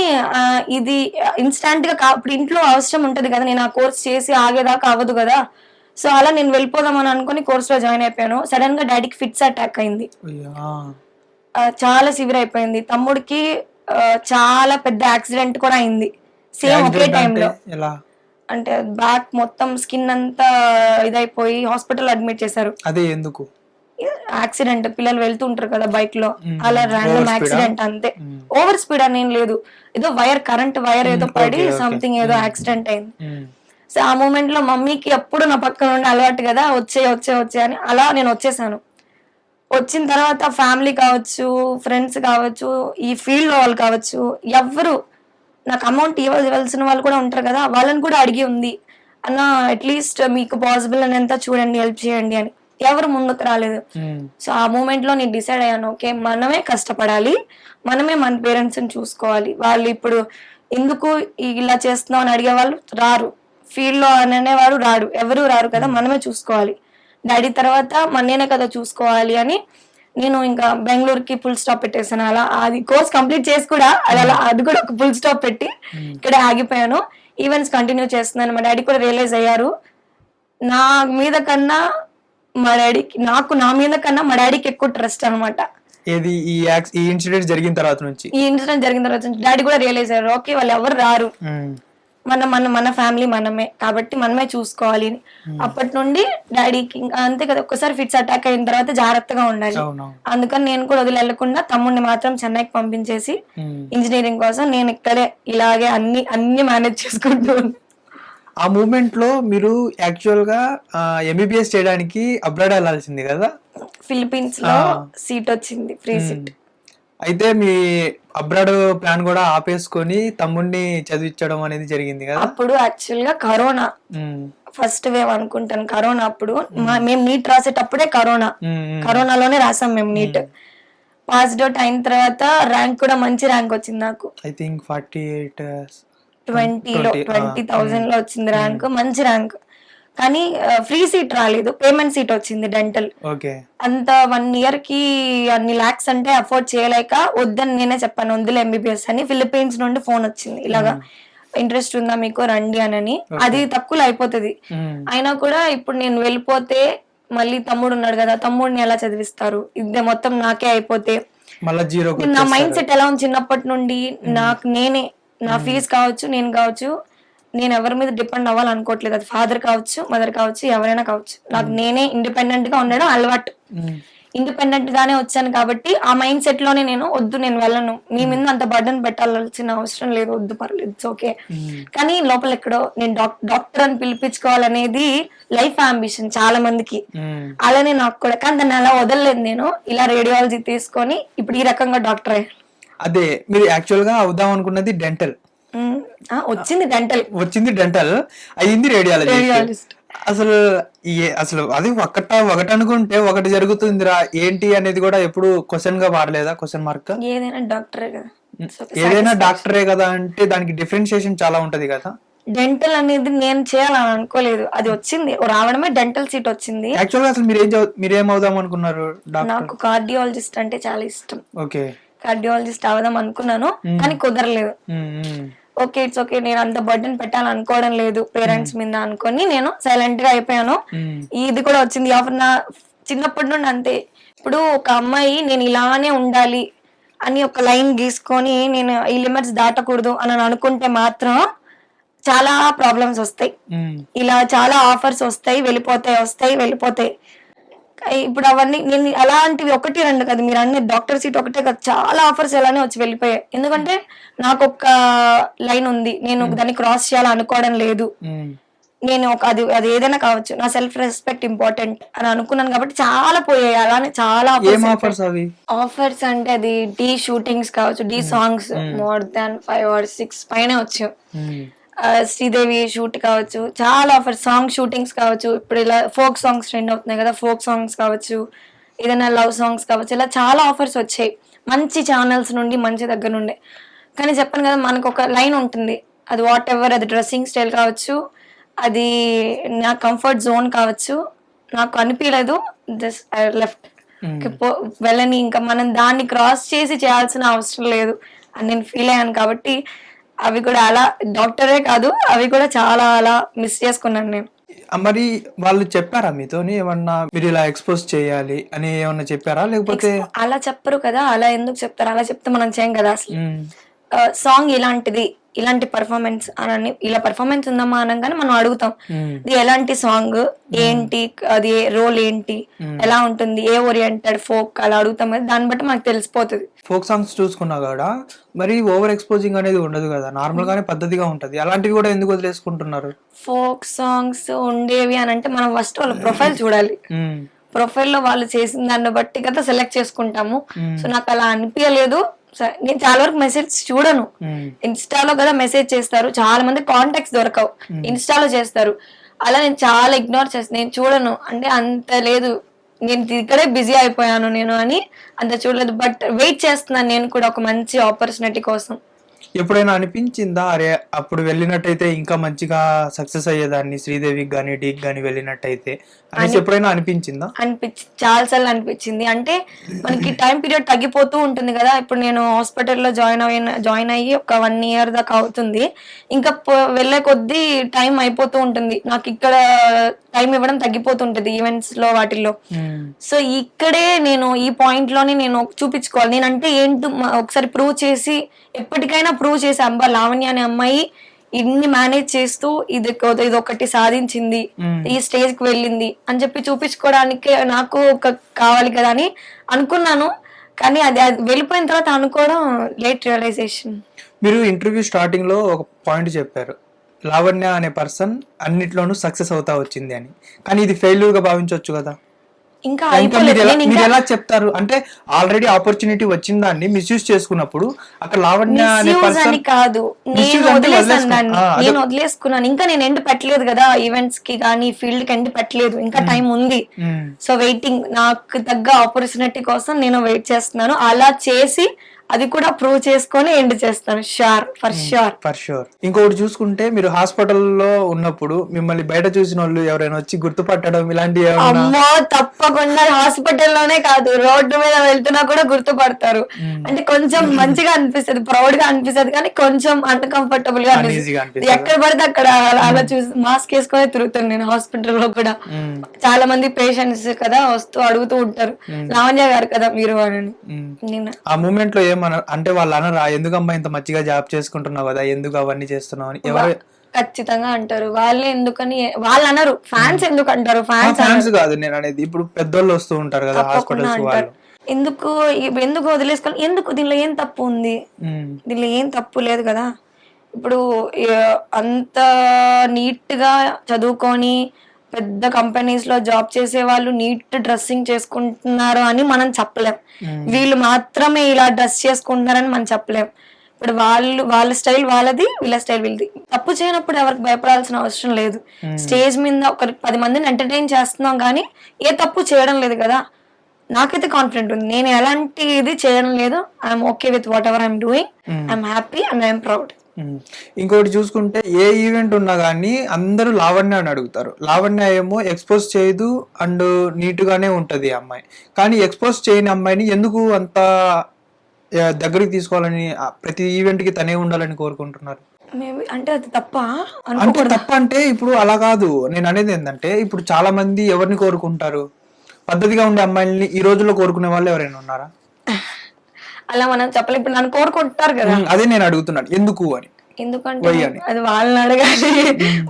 ఇది ఇన్స్టాంట్ గా ఇప్పుడు ఇంట్లో అవసరం ఉంటది కదా, నేను ఆ కోర్స్ చేసి ఆగేదాకా అవ్వదు కదా, సో అలా నేను వెళ్ళిపోదామని అనుకుని కోర్స్ లో జాయిన్ అయిపోయాను. సడన్ గా డాడీకి ఫిట్స్ అటాక్ అయింది, చాలా సివియర్ అయిపోయింది. తమ్ముడికి చాలా పెద్ద యాక్సిడెంట్ కూడా అయింది సేమ్ ఒకే టైంలో. అంటే బ్యాక్ మొత్తం స్కిన్ అంతా ఇదైపోయి హాస్పిటల్ అడ్మిట్ చేశారు. అదే ఎందుకు? యాక్సిడెంట్, పిల్లలు వెళ్తుంటారు కదా బైక్ లో, అలా ర్యాండమ్ యాక్సిడెంట్ అంతే. ఓవర్ స్పీడ్ అని ఏం లేదు, ఏదో కరెంట్ వైర్ ఏదో పడి సంథింగ్ ఏదో యాక్సిడెంట్ అయింది. సో ఆ మూమెంట్ లో మమ్మీకి ఎప్పుడు నా పక్కన ఉండి అలవాటు కదా, వచ్చే అని అలా నేను వచ్చేసాను. వచ్చిన తర్వాత ఫ్యామిలీ కావచ్చు, ఫ్రెండ్స్ కావచ్చు, ఈ ఫీల్డ్ లో వాళ్ళు కావచ్చు, ఎవ్వరు నాకు అమౌంట్ ఇవ్వాల్సిన వాళ్ళు కూడా ఉంటారు కదా, వాళ్ళని కూడా అడిగి ఉంది అన్న అట్లీస్ట్ మీకు పాసిబుల్ అని ఎంత చూడండి, హెల్ప్ చేయండి అని. ఎవరు ముందుకు రాలేదు. సో ఆ మూమెంట్ లో నేను డిసైడ్ అయ్యాను, ఓకే మనమే కష్టపడాలి, మనమే మన పేరెంట్స్ ని చూసుకోవాలి. వాళ్ళు ఇప్పుడు ఎందుకు ఇలా చేస్తున్నావు అని అడిగే వాళ్ళు రారు, ఫీల్డ్ లో అనేవాడు రాడు, ఎవరు రారు కదా, మనమే చూసుకోవాలి. డాడీ తర్వాత నేనే కదా చూసుకోవాలి అని నేను ఇంకా బెంగళూరుకి ఫుల్ స్టాప్ పెట్టేసాను. అలా అది కోర్స్ కంప్లీట్ చేసి కూడా అది కూడా ఒక ఫుల్ స్టాప్ పెట్టి ఇక్కడే ఆగిపోయాను. ఈవెంట్స్ కంటిన్యూ చేస్తున్నాను. మా డాడీ కూడా రియలైజ్ అయ్యారు, నా మీద కన్నా మా డాడీకి, నా మీద కన్నా మా డాడీకి ఎక్కువ ట్రస్ట్ అనమాట. ఈ ఇన్సిడెంట్ జరిగిన తర్వాత నుంచి డాడీ కూడా రియలైజ్ అయ్యారు, ఓకే వాళ్ళు ఎవరు రారు, మన ఫ్యామిలీ మనమే కాబట్టి మనమే చూసుకోవాలి. అప్పటి నుండి డాడీకి అంతే కదా, ఒక్కసారి ఫిట్స్ అటాక్ అయిన తర్వాత జాగ్రత్తగా ఉండాలి. అందుకని నేను కూడా వదిలేకుండా తమ్ముడిని మాత్రం చెన్నైకి పంపించేసి ఇంజనీరింగ్ కోసం నేను ఇక్కడే ఇలాగే అన్ని మేనేజ్ చేసుకుంటూ. ఆ మూమెంట్ లో మీరు యాక్చువల్ గా ఎంబీబీఎస్ చేయడానికి అబ్రాడ్ వెళ్ళాల్సింది కదా, ఫిలిప్పీన్స్ లో సీట్ వచ్చింది, ఫ్రీ సీట్. అయితే మీ అబ్రాడ్ ప్లాన్ కూడా ఆపేసుకొని తమ్ముడిని చదివించడం అనేది జరిగింది కదా. అప్పుడు యాక్చువల్ గా కరోనా ఫస్ట్ వేవ్ అనుకుంటాను, కరోనా అప్పుడు మేము నీట్ రాసేటప్పుడే కరోనాలోనే రాసాం మేము నీట్. పాస్డ్ అవుట్ అయిన తర్వాత ర్యాంక్ కూడా మంచి ర్యాంక్ వచ్చింది నాకు, ఐ థింక్ 20,000 లో వచ్చింది ర్యాంక్, మంచి ర్యాంక్. కానీ ఫ్రీ సీట్ రాలేదు, పేమెంట్ సీట్ వచ్చింది డెంటల్. అంత 1 year కి అన్ని లాక్స్ అంటే అఫోర్డ్ చేయలేక వద్దని నేనే చెప్పాను, వద్దులే ఎంబీబీఎస్ అని. ఫిలిప్పీన్స్ నుండి ఫోన్ వచ్చింది, ఇలాగా ఇంట్రెస్ట్ ఉందా మీకు రండి అని. అది తక్కువలో అయిపోతుంది. అయినా కూడా ఇప్పుడు నేను వెళ్ళిపోతే మళ్ళీ తమ్ముడు ఉన్నాడు కదా, తమ్ముడిని ఎలా చదివిస్తారు, ఇదే మొత్తం నాకే అయిపోతే. నా మైండ్ సెట్ ఎలా ఉంది చిన్నప్పటి నుండి, నేనే నా ఫీజు కావచ్చు, నేను ఎవరి మీద డిపెండ్ అవ్వాలనుకోవట్లేదు. అది ఫాదర్ కావచ్చు, మదర్ కావచ్చు, ఎవరైనా కావచ్చు. నాకు నేనే ఇండిపెండెంట్ గా ఉండడం అలవాటు, ఇండిపెండెంట్ గానే వచ్చాను కాబట్టి ఆ మైండ్ సెట్ లోనే నేను నేను వెళ్ళను, మీ మీద అంత బర్డన్ పెట్టాల్సిన అవసరం లేదు, వద్దు పర్లేదు, ఇట్స్ ఓకే. కానీ లోపల ఎక్కడో నేను డాక్టర్ అని పిలిపించుకోవాలనేది లైఫ్ అంబిషన్ చాలా మందికి, అలానే నాకు కూడా. కానీ దాన్ని అలా వదలలేదు నేను, ఇలా రేడియాలజీ తీసుకొని ఇప్పుడు ఈ రకంగా డాక్టర్ అయ్యాను. అదే మీరు యాక్చువల్ గా అవుదాం అనుకున్నది డెంటల్, వచ్చింది డెంటల్ అయ్యింది రేడియాలజిస్ట్. అసలు అది ఒకటి అనుకుంటే ఒకటి జరుగుతుందిరా ఏంటి అనేది కూడా ఎప్పుడు క్వశ్చన్ గా మారలేదా? Question mark. ఏదైనా డాక్టరే కదా అంటే దానికి డిఫరెన్షియేషన్ చాలా ఉంటది కదా. డెంటల్ అనేది నేను చేయాలని అనుకోలేదు, అది వచ్చింది, రావడమే డెంటల్ సీట్ వచ్చింది. యాక్చువల్ గా అసలు మీరేం అవుదాం అనుకున్నారు? నాకు కార్డియాలజిస్ట్ అంటే చాలా ఇష్టం. ఓకే, కార్డియాలజిస్ట్ అవదాం అనుకున్నాను కానీ కుదరలేదు. ఓకే ఇట్స్ ఓకే, నేను అంత బర్డెన్ పెట్టాలనుకోవడం లేదు పేరెంట్స్ మీద అనుకొని నేను సైలెంట్ గా అయిపోయాను. ఇది కూడా వచ్చింది ఆఫర్ నా చిన్నప్పటి నుండి అంతే. ఇప్పుడు ఒక అమ్మాయి నేను ఇలానే ఉండాలి అని ఒక లైన్ గీసుకొని నేను ఈ లిమిట్స్ దాటకూడదు అని అనుకుంటే మాత్రం చాలా ప్రాబ్లమ్స్ వస్తాయి. ఇలా చాలా ఆఫర్స్ వస్తాయి, వెళ్ళిపోతాయి. ఇప్పుడు అవన్నీ నేను అలాంటివి 1-2 కదా, మీరు అన్ని డాక్టర్ సీట్ ఒకటే కదా, చాలా ఆఫర్స్ ఎలానే వచ్చి వెళ్ళిపోయాయి. ఎందుకంటే నాకు ఒక లైన్ ఉంది, నేను దాన్ని క్రాస్ చేయాలనుకోవడం లేదు. నేను అది ఏదైనా కావచ్చు, నా సెల్ఫ్ రెస్పెక్ట్ ఇంపార్టెంట్ అని అనుకున్నాను కాబట్టి చాలా పోయాయి. అలానే చాలా ఆఫర్స్ అంటే అది డి షూటింగ్స్ కావచ్చు, the songs more than 5 or 6 పైన వచ్చాయి. శ్రీదేవి షూట్ కావచ్చు, చాలా ఆఫర్, సాంగ్ షూటింగ్స్ కావచ్చు, ఇప్పుడు ఇలా ఫోక్ సాంగ్స్ ట్రెండ్ అవుతున్నాయి కదా, ఫోక్ సాంగ్స్ కావచ్చు, ఏదైనా లవ్ సాంగ్స్ కావచ్చు, ఇలా చాలా ఆఫర్స్ వచ్చాయి మంచి ఛానల్స్ నుండి, మంచి దగ్గర నుండి. కానీ చెప్పాను కదా మనకు ఒక లైన్ ఉంటుంది, అది వాట్ ఎవర్, అది డ్రెస్సింగ్ స్టైల్ కావచ్చు, అది నా కంఫర్ట్ జోన్ కావచ్చు, నాకు అనిపించలేదు, జస్ట్ ఐ లెఫ్ట్. వెళ్ళని, ఇంకా మనం దాన్ని క్రాస్ చేసి చేయాల్సిన అవసరం లేదు అని నేను ఫీల్ అయ్యాను. కాబట్టి అవి కూడా అలా డాక్టరే కాదు, అవి కూడా చాలా అలా మిస్ చేసుకున్నాను నేను. మరి వాళ్ళు చెప్పారా మీతోని ఏమన్నా మీరు ఇలా ఎక్స్పోజ్ చేయాలి అని ఏమన్నా చెప్పారా లేకపోతే అలా చెప్పరు కదా, అలా ఎందుకు చెప్తారు? అలా చెప్తే మనం చేయం కదా అసలు. ఉమ్, సాంగ్ ఇలాంటిది, ఇలాంటి పర్ఫార్మెన్స్ అని, ఇలా పర్ఫార్మెన్స్ ఉందమ్మా అనగానే మనం అడుగుతాం ఇది ఎలాంటి సాంగ్ ఏంటి, అది రోల్ ఏంటి, ఎలా ఉంటుంది, ఏ ఓరియంటెడ్ ఫోక్ అలా అడుగుతాం కదా, దాన్ని బట్టి మనకు తెలిసిపోతుంది. ఫోక్ సాంగ్స్ చూసుకున్నా కూడా మరి ఓవర్ ఎక్స్పోజింగ్ అనేది ఉండదు కదా, నార్మల్ గానే పద్ధతిగా ఉంటది, అలాంటివి కూడా ఎందుకు వదిలేసుకుంటున్నారు? ఫోక్ సాంగ్స్ ఉండేవి అని అంటే మనం ఫస్ట్ వాళ్ళ ప్రొఫైల్ చూడాలి. ఉమ్, ప్రొఫైల్ లో వాళ్ళు చేసిన దాన్ని బట్టి కదా సెలెక్ట్ చేసుకుంటాము. సో నాకు అలా అనిపించలేదు. నేను చాలా వరకు మెసేజ్ చూడను. ఇన్స్టాలో కదా మెసేజ్ చేస్తారు, చాలా మంది కాంటాక్ట్స్ దొరకవు, ఇన్స్టాలో చేస్తారు. అలా నేను చాలా ఇగ్నోర్ చేస్తాను, నేను చూడను. అంటే అంత లేదు, నేను ఇక్కడే బిజీ అయిపోయాను నేను అని అంత చూడలేదు. బట్ వెయిట్ చేస్తున్నాను నేను కూడా ఒక మంచి ఆపర్చునిటీ కోసం. ఎప్పుడైనా అనిపించిందా అరే అప్పుడు వెళ్ళినట్టయితే ఇంకా మంచిగా సక్సెస్ అయ్యేదాన్ని, శ్రీదేవికి గానీ డీకి గానీ వెళ్ళినట్టయితే అనేసి ఎప్పుడైనా అనిపించిందా? చాలా సార్లు అనిపించింది. అంటే మనకి టైం పీరియడ్ తగ్గిపోతూ ఉంటుంది కదా. ఇప్పుడు నేను హాస్పిటల్లో జాయిన్ అయ్యి ఒక 1 year దాకా అవుతుంది. ఇంకా వెళ్ళే కొద్దీ టైం అయిపోతూ ఉంటుంది, నాకు ఇక్కడ టైం ఇవ్వడం తగ్గిపోతుంటది ఈవెంట్స్ లో వాటిల్లో. సో ఇక్కడే నేను ఈ పాయింట్ లోనే నేను చూపించుకోవాలి, నేనంటే ఏంటో ఒకసారి ప్రూవ్ చేసి, ఎప్పటికైనా ప్రూవ్ చేసి అబ్బా లావణ్య అనే అమ్మాయి ఇన్ని మేనేజ్ చేస్తూ ఇది ఒకటి సాధించింది, ఈ స్టేజ్ కి వెళ్ళింది అని చెప్పి చూపించుకోవడానికి నాకు ఒక కావాలి కదా అని అనుకున్నాను. కానీ అది వెళ్ళిపోయిన తర్వాత అనుకోవడం లేట్ రియలైజేషన్. మీరు ఇంటర్వ్యూ స్టార్టింగ్ లో ఒక పాయింట్ చెప్పారు, లావణ్య అనే పర్సన్ అన్నిట్లోనూ సక్సెస్ అవుతా వచ్చింది అని. కానీ ఇది ఫెయిల్యూర్ గా భావించవచ్చు కదా. ఇంకా మీరు ఎలా చెప్తారు? అంటే ఆల్రెడీ ఆపర్చునిటీ వచ్చిన దాన్ని మిస్యూజ్ చేసుకున్నప్పుడు అక్కడ లావణ్య అనే పర్సన్ కాదు, నేను వదిలేసుకున్నాను. ఇంకా నేను ఎండ్ పెట్టలేదు కదా ఈవెంట్స్ కి కానీ ఫీల్డ్ కి ఎండ్ పెట్టలేదు, ఇంకా టైం ఉంది. సో వెయిటింగ్, నాకు తగ్గ ఆపర్చునిటీ కోసం నేను వెయిట్ చేస్తున్నాను. అలా చేసి అది కూడా ప్రూవ్ చేసుకొని ఎండ్ చేస్తాను, ఫర్ షూర్. ఇంకొకటి చూసుకుంటే మీరు హాస్పిటల్లో ఉన్నప్పుడు మిమ్మల్ని బయట చూసిన వాళ్ళు ఎవరైనా వచ్చి గుర్తుపట్టడం ఇలాంటివి అమ్మో తప్పకుండా. హాస్పిటల్లోనే కాదు, రోడ్డు మీద వెళ్తున్నా కూడా గుర్తుపడతారు. అంటే కొంచెం మంచిగా అనిపిస్తుంది, ప్రౌడ్ గా అనిపిస్తుంది, కానీ కొంచెం అన్కంఫర్టబుల్ గా అనిపిస్తుంది. ఎక్కడ పడితే అక్కడ అలా చూసి మాస్క్ వేసుకొని తిరుగుతాను నేను హాస్పిటల్లో కూడా. చాలా మంది పేషెంట్స్ కదా వస్తూ అడుగుతూ ఉంటారు, లావణ్య గారు కదా మీరు అని. ఆ మూమెంట్ లో అంటే వాళ్ళు అనరా ఎందుకమ్మా ఇంత మంచిగా జాబ్ చేసుకుంటున్నావు కదా, ఎందుకు అవన్నీ చేస్తున్నావు అని? ఎవరు ఖచ్చితంగా అంటారు. వాళ్ళే ఎందుకని వాళ్ళు అనరు, ఫ్యాన్స్ ఎందుకు అంటారు? ఫ్యాన్స్ కాదు నేను అనేది, ఇప్పుడు పెద్దోళ్ళు వస్తూ ఉంటారు కదా హాస్పిటల్స్ వాళ్ళు. ఎందుకు వదిలేసుకోవాలి, ఎందుకు, దీనిలో ఏం తప్పు ఉంది? దీనిలో ఏం తప్పు లేదు కదా. ఇప్పుడు అంత నీట్ గా చదువుకొని పెద్ద కంపెనీస్ లో జాబ్ చేసే వాళ్ళు నీట్ డ్రెస్సింగ్ చేసుకుంటున్నారు అని మనం చెప్పలేం. వీళ్ళు మాత్రమే ఇలా డ్రెస్ చేసుకుంటున్నారని మనం చెప్పలేం. ఇప్పుడు వాళ్ళ స్టైల్ వాళ్ళది, వీళ్ళ స్టైల్ వీళ్ళది. తప్పు చేయనప్పుడు ఎవరికి భయపడాల్సిన అవసరం లేదు. స్టేజ్ మీద ఒక 10 మందిని ఎంటర్టైన్ చేస్తున్నాం కానీ ఏ తప్పు చేయడం లేదు కదా. నాకైతే కాన్ఫిడెంట్ ఉంది, నేను ఎలాంటి ఇది చేయడం లేదు. I'm okay with what ever I'm doing, I'm happy and I'm proud. ఇంకోటి చూసుకుంటే ఏ ఈవెంట్ ఉన్నా గానీ అందరూ లావణ్య అని అడుగుతారు. లావణ్య ఏమో ఎక్స్పోజ్ చేయదు అండ్ నీట్ గానే ఉంటది అమ్మాయి. కానీ ఎక్స్పోజ్ చేయని అమ్మాయిని ఎందుకు అంత దగ్గరికి తీసుకోవాలని, ప్రతి ఈవెంట్ కి తనే ఉండాలని కోరుకుంటున్నారు? అంటే అది తప్ప అంటే ఇప్పుడు అలా కాదు, నేను అనేది ఏంటంటే ఇప్పుడు చాలా మంది ఎవరిని కోరుకుంటారు, పద్ధతిగా ఉండే అమ్మాయిల్ని ఈ రోజుల్లో కోరుకునే వాళ్ళు ఎవరైనా ఉన్నారా? అలా మనం చెప్పలేదు. ఇప్పుడు నన్ను కోరుకుంటారు కదా, అదే నేను అడుగుతున్నాను ఎందుకు అని. ఎందుకంటే అది వాళ్ళని అడగాలి,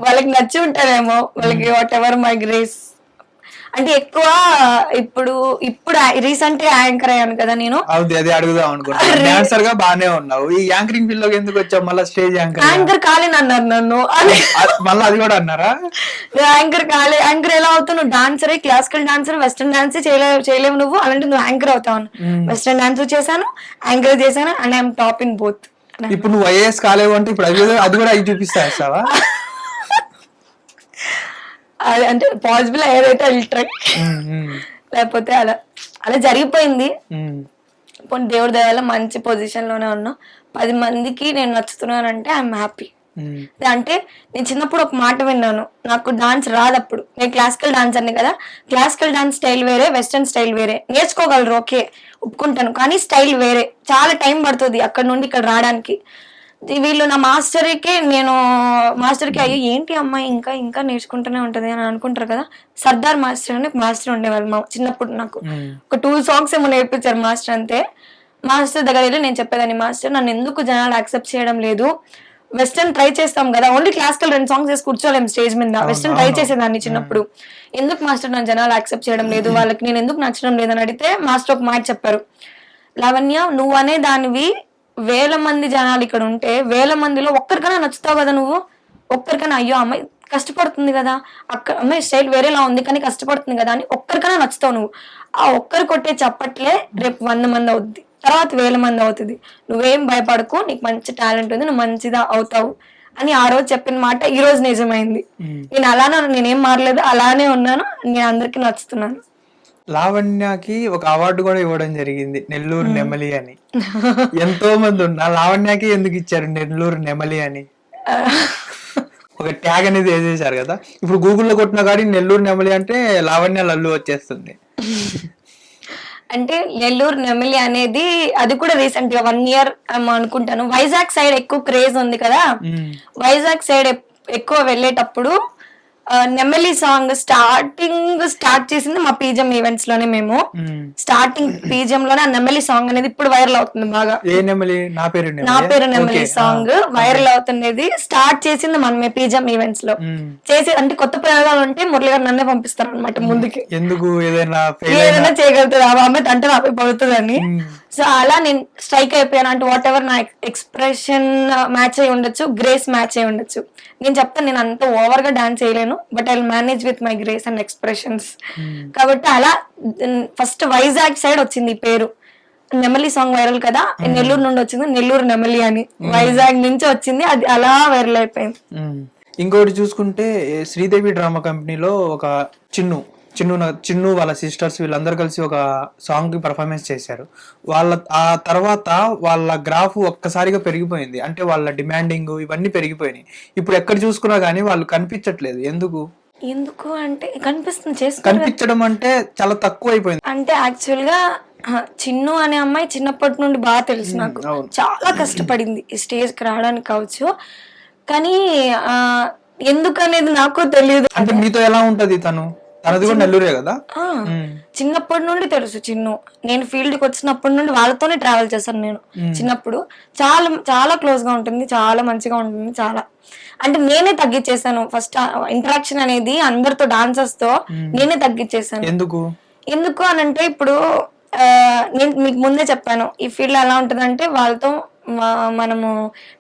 వాళ్ళకి నచ్చి ఉంటారేమో, వాళ్ళకి వాట్ ఎవర్ మై గ్రేస్. అంటే ఎక్కువ ఇప్పుడు రీసెంట్ గా యాంకర్ అయ్యాను కదా నేను. అదే అడుగుదాం అనుకుంటున్నాను, డాన్సర్ గా బానే ఉన్నావు, ఈ యాంకరింగ్ ఫీల్డ్ లోకి ఎందుకు వచ్చావు? మళ్ళీ స్టేజ్ యాంకర్ కాలేని అన్నారు నన్ను, మళ్ళీ అది కూడా అన్నారా? యాంకర్ కాలే. యాంకర్ ఎలా అవుతావు నువ్వు? Dancer, classical dancer, western dance చేయలేవు నువ్వు, అలాంటి నువ్వు యాంకర్ అవుతావు. వెస్టర్న్ డాన్స్ చేశాను, యాంకర్ చేశాను, and I'm top in both. ఇప్పుడు నువ్వు ఐఏఎస్ కాలేవు అంటే ఇప్పుడు అది కూడా అవి చూపిస్తావా? అంటే పాసిబుల్ ఏదైతే ట్రై, లేకపోతే అలా జరిగిపోయింది. పోనీ దేవుడి దయ వల్ల మంచి పొజిషన్ లోనే ఉన్నా, 10 మందికి నేను నచ్చుతున్నానంటే ఐఎమ్ హ్యాపీ. అంటే నేను చిన్నప్పుడు ఒక మాట విన్నాను, నాకు డాన్స్ రాదు అప్పుడు, నేను క్లాసికల్ డాన్సర్ని కదా, క్లాసికల్ డాన్స్ స్టైల్ వేరే, వెస్టర్న్ స్టైల్ వేరే. నేర్చుకోగలరు, ఓకే ఒప్పుకుంటాను, కానీ స్టైల్ వేరే, చాలా టైం పడుతుంది అక్కడ నుండి ఇక్కడ రావడానికి. వీళ్ళు నా మాస్టర్కి అయ్యో ఏంటి అమ్మాయి ఇంకా ఇంకా నేర్చుకుంటూనే ఉంటది అని అనుకుంటారు కదా. సర్దార్ మాస్టర్ అని మాస్టర్ ఉండేవాళ్ళు మా చిన్నప్పుడు. నాకు ఒక 2 songs ఏమో నేర్పించారు మాస్టర్ అంతే. మాస్టర్ దగ్గర వెళ్ళి నేను చెప్పేదాన్ని, మాస్టర్ నన్ను ఎందుకు జనాలు యాక్సెప్ట్ చేయడం లేదు, వెస్టర్న్ ట్రై చేస్తాం కదా, ఓన్లీ క్లాసికల్ 2 songs వేసి కూర్చోలేం స్టేజ్ మీద, వెస్టర్న్ ట్రై చేసేదాన్ని చిన్నప్పుడు. ఎందుకు మాస్టర్ నన్ను జనాలు యాక్సెప్ట్ చేయడం లేదు, వాళ్ళకి నేను ఎందుకు నచ్చడం లేదని అడిగితే మాస్టర్ ఒక మాట చెప్పారు, లావణ్య నువ్వు అనే దానివి 1000 మంది జనాలు ఇక్కడ ఉంటే 1000 మందిలో ఒక్కరికైనా నచ్చుతావు కదా నువ్వు, ఒక్కరికైనా అయ్యో అమ్మాయి కష్టపడుతుంది కదా, అక్కడ అమ్మాయి స్టైల్ వేరేలా ఉంది కానీ కష్టపడుతుంది కదా అని ఒక్కరికైనా నచ్చుతావు నువ్వు. ఆ ఒక్కరు కొట్టే చప్పట్లే రేపు 100 మంది అవుద్ది, తర్వాత 1000 మంది అవుతుంది. నువ్వేం భయపడకు, నీకు మంచి టాలెంట్ ఉంది, నువ్వు మంచిదా అవుతావు అని ఆ రోజు చెప్పిన మాట ఈ రోజు నిజమైంది. నేను అలానే నేనేం మారలేదు, అలానే ఉన్నాను, నేను అందరికి నచ్చుతున్నాను. లావణ్యకి ఒక అవార్డు కూడా ఇవ్వడం జరిగింది, నెల్లూరు నెమలి అని. ఎంతో మంది ఉన్నా లావణ్యకి ఎందుకు ఇచ్చారు నెల్లూరు నెమలి అని? ఒక ట్యాగ్ అనేది వేసేసారు కదా. ఇప్పుడు గూగుల్లో కొట్టినా కానీ నెల్లూరు నెమలి అంటే లావణ్య లల్లు వచ్చేస్తుంది. అంటే నెల్లూరు నెమలి అనేది అది కూడా రీసెంట్ గా 1 year అనుకుంటాను. వైజాగ్ సైడ్ ఎక్కువ క్రేజ్ ఉంది కదా, వైజాగ్ సైడ్ ఎక్కువ వెళ్ళేటప్పుడు నెమలి సాంగ్ స్టార్ట్ చేసింది మా పీజం ఈవెంట్స్ లోనే. మేము స్టార్టింగ్ పీజం లోనే ఆ నెమలి సాంగ్ అనేది ఇప్పుడు వైరల్ అవుతుంది బాగా. నా పేరు నెమలి సాంగ్ వైరల్ అవుతున్నది స్టార్ట్ చేసింది మనమే పీజం ఈవెంట్స్ లో. చేసి అంటే కొత్త ప్రయోగాలు ఉంటే మురళి గారు నన్నే పంపిస్తారు అనమాట ముందుకి, ఎందుకు ఏదైనా చేయగలుగుతుంది ఆ అమ్మాయి అంటే నాపై పడుతుందని. సో అలా నేను స్ట్రైక్ అయిపోయాను. అంటే వాట్ ఎవర్ నా ఎక్స్ప్రెషన్ మ్యాచ్ అయి ఉండొచ్చు, గ్రేస్ మ్యాచ్ అయి ఉండొచ్చు. నేను చెప్తాను నేను అంత ఓవర్ గా డాన్స్ చేయలేను, but I will manage with my grace and expressions. కాబట్టి అలా ఫస్ట్ వైజాగ్ సైడ్ వచ్చింది ఈ పేరు. నెమలి సాంగ్ వైరల్ కదా, నెల్లూరు నుండి వచ్చింది నెల్లూరు నెమలి అని, వైజాగ్ నుంచి వచ్చింది, అది అలా వైరల్ అయిపోయింది. ఇంకోటి చూసుకుంటే శ్రీదేవి డ్రామా కంపెనీలో ఒక చిన్ను వాళ్ళ సిస్టర్స్ వీళ్ళందరూ కలిసి ఒక సాంగ్ కి పర్ఫార్మెన్స్ చేశారు. ఆ తర్వాత వాళ్ళ గ్రాఫ్ ఒక్కసారిగా పెరిగిపోయింది. అంటే వాళ్ళ డిమాండింగ్ ఇవన్నీ పెరిగిపోయినాయి. ఇప్పుడు ఎక్కడ చూసుకున్నా గానీ వాళ్ళు కనిపించట్లేదు. ఎందుకు అంటే కనిపించడం అంటే చాలా తక్కువ అయిపోయింది. అంటే యాక్చువల్ గా చిన్ను అనే అమ్మాయి చిన్నప్పటి నుండి బాగా తెలుసు నాకు, చాలా కష్టపడింది ఈ స్టేజ్ కి రావడానికి కావచ్చు. కానీ ఎందుకు అనేది నాకు తెలియదు. అంటే మీతో ఎలా ఉంటది తనది కూడా నెల్లూరే కదా? చిన్నప్పటి నుండి తెలుసు చిన్ను. నేను ఫీల్డ్ కి వచ్చినప్పటి నుండి వాళ్ళతోనే ట్రావెల్ చేశాను నేను. చిన్నప్పుడు చాలా చాలా క్లోజ్ గా ఉంటుంది, చాలా మంచిగా ఉంటుంది. చాలా అంటే నేనే తగ్గించేసాను ఫస్ట్ ఇంటరాక్షన్ అనేది అందరితో, డాన్సర్స్ తో నేనే తగ్గించేసాను. ఎందుకు అని అంటే ఇప్పుడు నేను మీకు ముందే చెప్పాను ఈ ఫీల్డ్ ఎలా ఉంటదంటే వాళ్ళతో మనము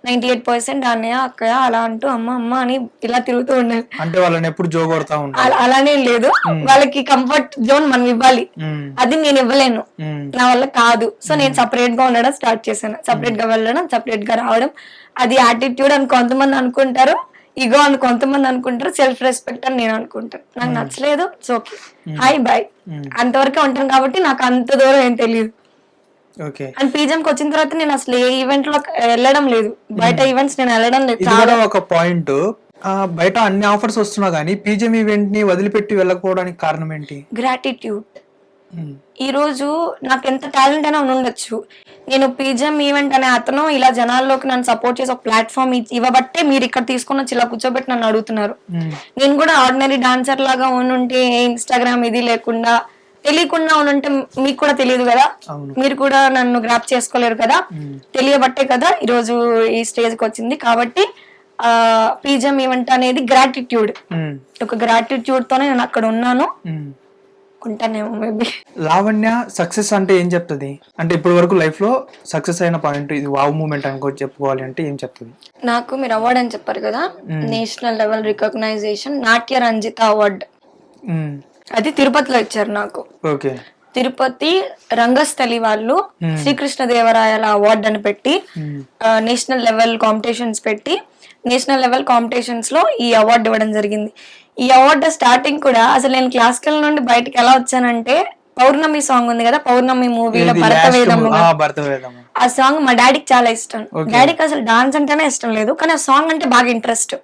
98% అన్నయ్య అక్కయ్య అలా అంటూ అమ్మ అమ్మ అని ఇలా తిరుగుతూ ఉండాలి. అంటే వాళ్ళని ఎప్పుడు జోగొడతా ఉంటారు. అలానే లేదు, వాళ్ళకి కంఫర్ట్ జోన్ మనం ఇవ్వాలి, అది నేను ఇవ్వలేను, నా వల్ల కాదు. సో నేను సపరేట్ గా ఉండడం స్టార్ట్ చేశాను, సపరేట్ గా వెళ్ళడం, సపరేట్ గా రావడం. అది యాటిట్యూడ్ అని కొంతమంది అనుకుంటారు, ఈగో అని కొంతమంది అనుకుంటారు, సెల్ఫ్ రెస్పెక్ట్ అని నేను అనుకుంటాను. నాకు నచ్చలేదు, సో హాయ్ బాయ్ అంతవరకే ఉంటాను. కాబట్టి నాకు అంత దూరం ఏం తెలియదు. అండ్ పీజంకి వచ్చిన తర్వాత నేను అసలు ఏ ఈవెంట్ లో వెళ్ళడం లేదు, బయట ఈవెంట్స్ నేను వెళ్ళడం లేదు. చాలా ఒక పాయింట్, బయట అన్ని ఆఫర్స్ వస్తున్నా గానీ పీజం ఈవెంట్ ని వదిలిపెట్టి వెళ్ళకపోవడానికి కారణం ఏంటి? గ్రాటిట్యూడ్. ఈ రోజు నాకు ఎంత టాలెంట్ అయినా ఉండొచ్చు, నేను పీజం ఈవెంట్ అనే అతను ఇలా జనాల్లోకి నన్ను సపోర్ట్ చేసి ఒక ప్లాట్ఫామ్ ఇవ్వబట్టే మీరు ఇక్కడ తీసుకుని వచ్చి ఇలా కూర్చోబెట్టి నన్ను అడుగుతున్నారు. నేను కూడా ఆర్డినరీ డాన్సర్ లాగా ఉంటే ఇన్స్టాగ్రామ్ ఇది లేకుండా తెలియకుండా ఉంటే మీకు కూడా తెలియదు కదా, మీరు కూడా నన్ను గ్రాప్ చేసుకోలేరు కదా, తెలియబట్టే కదా ఈరోజు ఈ స్టేజ్ కి వచ్చింది. కాబట్టి పీజం ఈవెంట్ అనేది గ్రాటిట్యూడ్, ఒక గ్రాటిట్యూడ్ తోనే నేను అక్కడ ఉన్నాను, ఉంటానేమో మేబీ. లావణ్య సక్సెస్ అంటే ఏం చెప్తుంది? అంటే ఇప్పటి వరకు లైఫ్ లో సక్సెస్ అయిన పాయింట్ ఇది వావ్ మూమెంట్ అనుకో చెప్పుకోవాలి అంటే ఏం చెప్తుంది? నాకు మీరు అవార్డ్ అని చెప్పారు కదా, నేషనల్ లెవెల్ రికగ్నైజేషన్ నాట్య రంజిత అవార్డ్, అది తిరుపతిలో ఇచ్చారు నాకు. తిరుపతి రంగస్థలి వాళ్ళు శ్రీకృష్ణదేవరాయల అవార్డు అని పెట్టి నేషనల్ లెవెల్ కాంపిటీషన్స్ పెట్టి నేషనల్ లెవెల్ కాంపిటీషన్స్ లో ఈ అవార్డు ఇవ్వడం జరిగింది. ఈ అవార్డు స్టార్టింగ్ కూడా అసలు నేను క్లాసికల్ నుండి బయటకు ఎలా వచ్చానంటే, పౌర్ణమి సాంగ్ ఉంది కదా, పౌర్ణమి మూవీలో భరతవేదము, ఆ సాంగ్ మా డాడీకి చాలా ఇష్టం. డాడీకి అసలు డాన్స్ అంటేనే ఇష్టం లేదు, కానీ ఆ సాంగ్ అంటే బాగా ఇంట్రెస్ట్.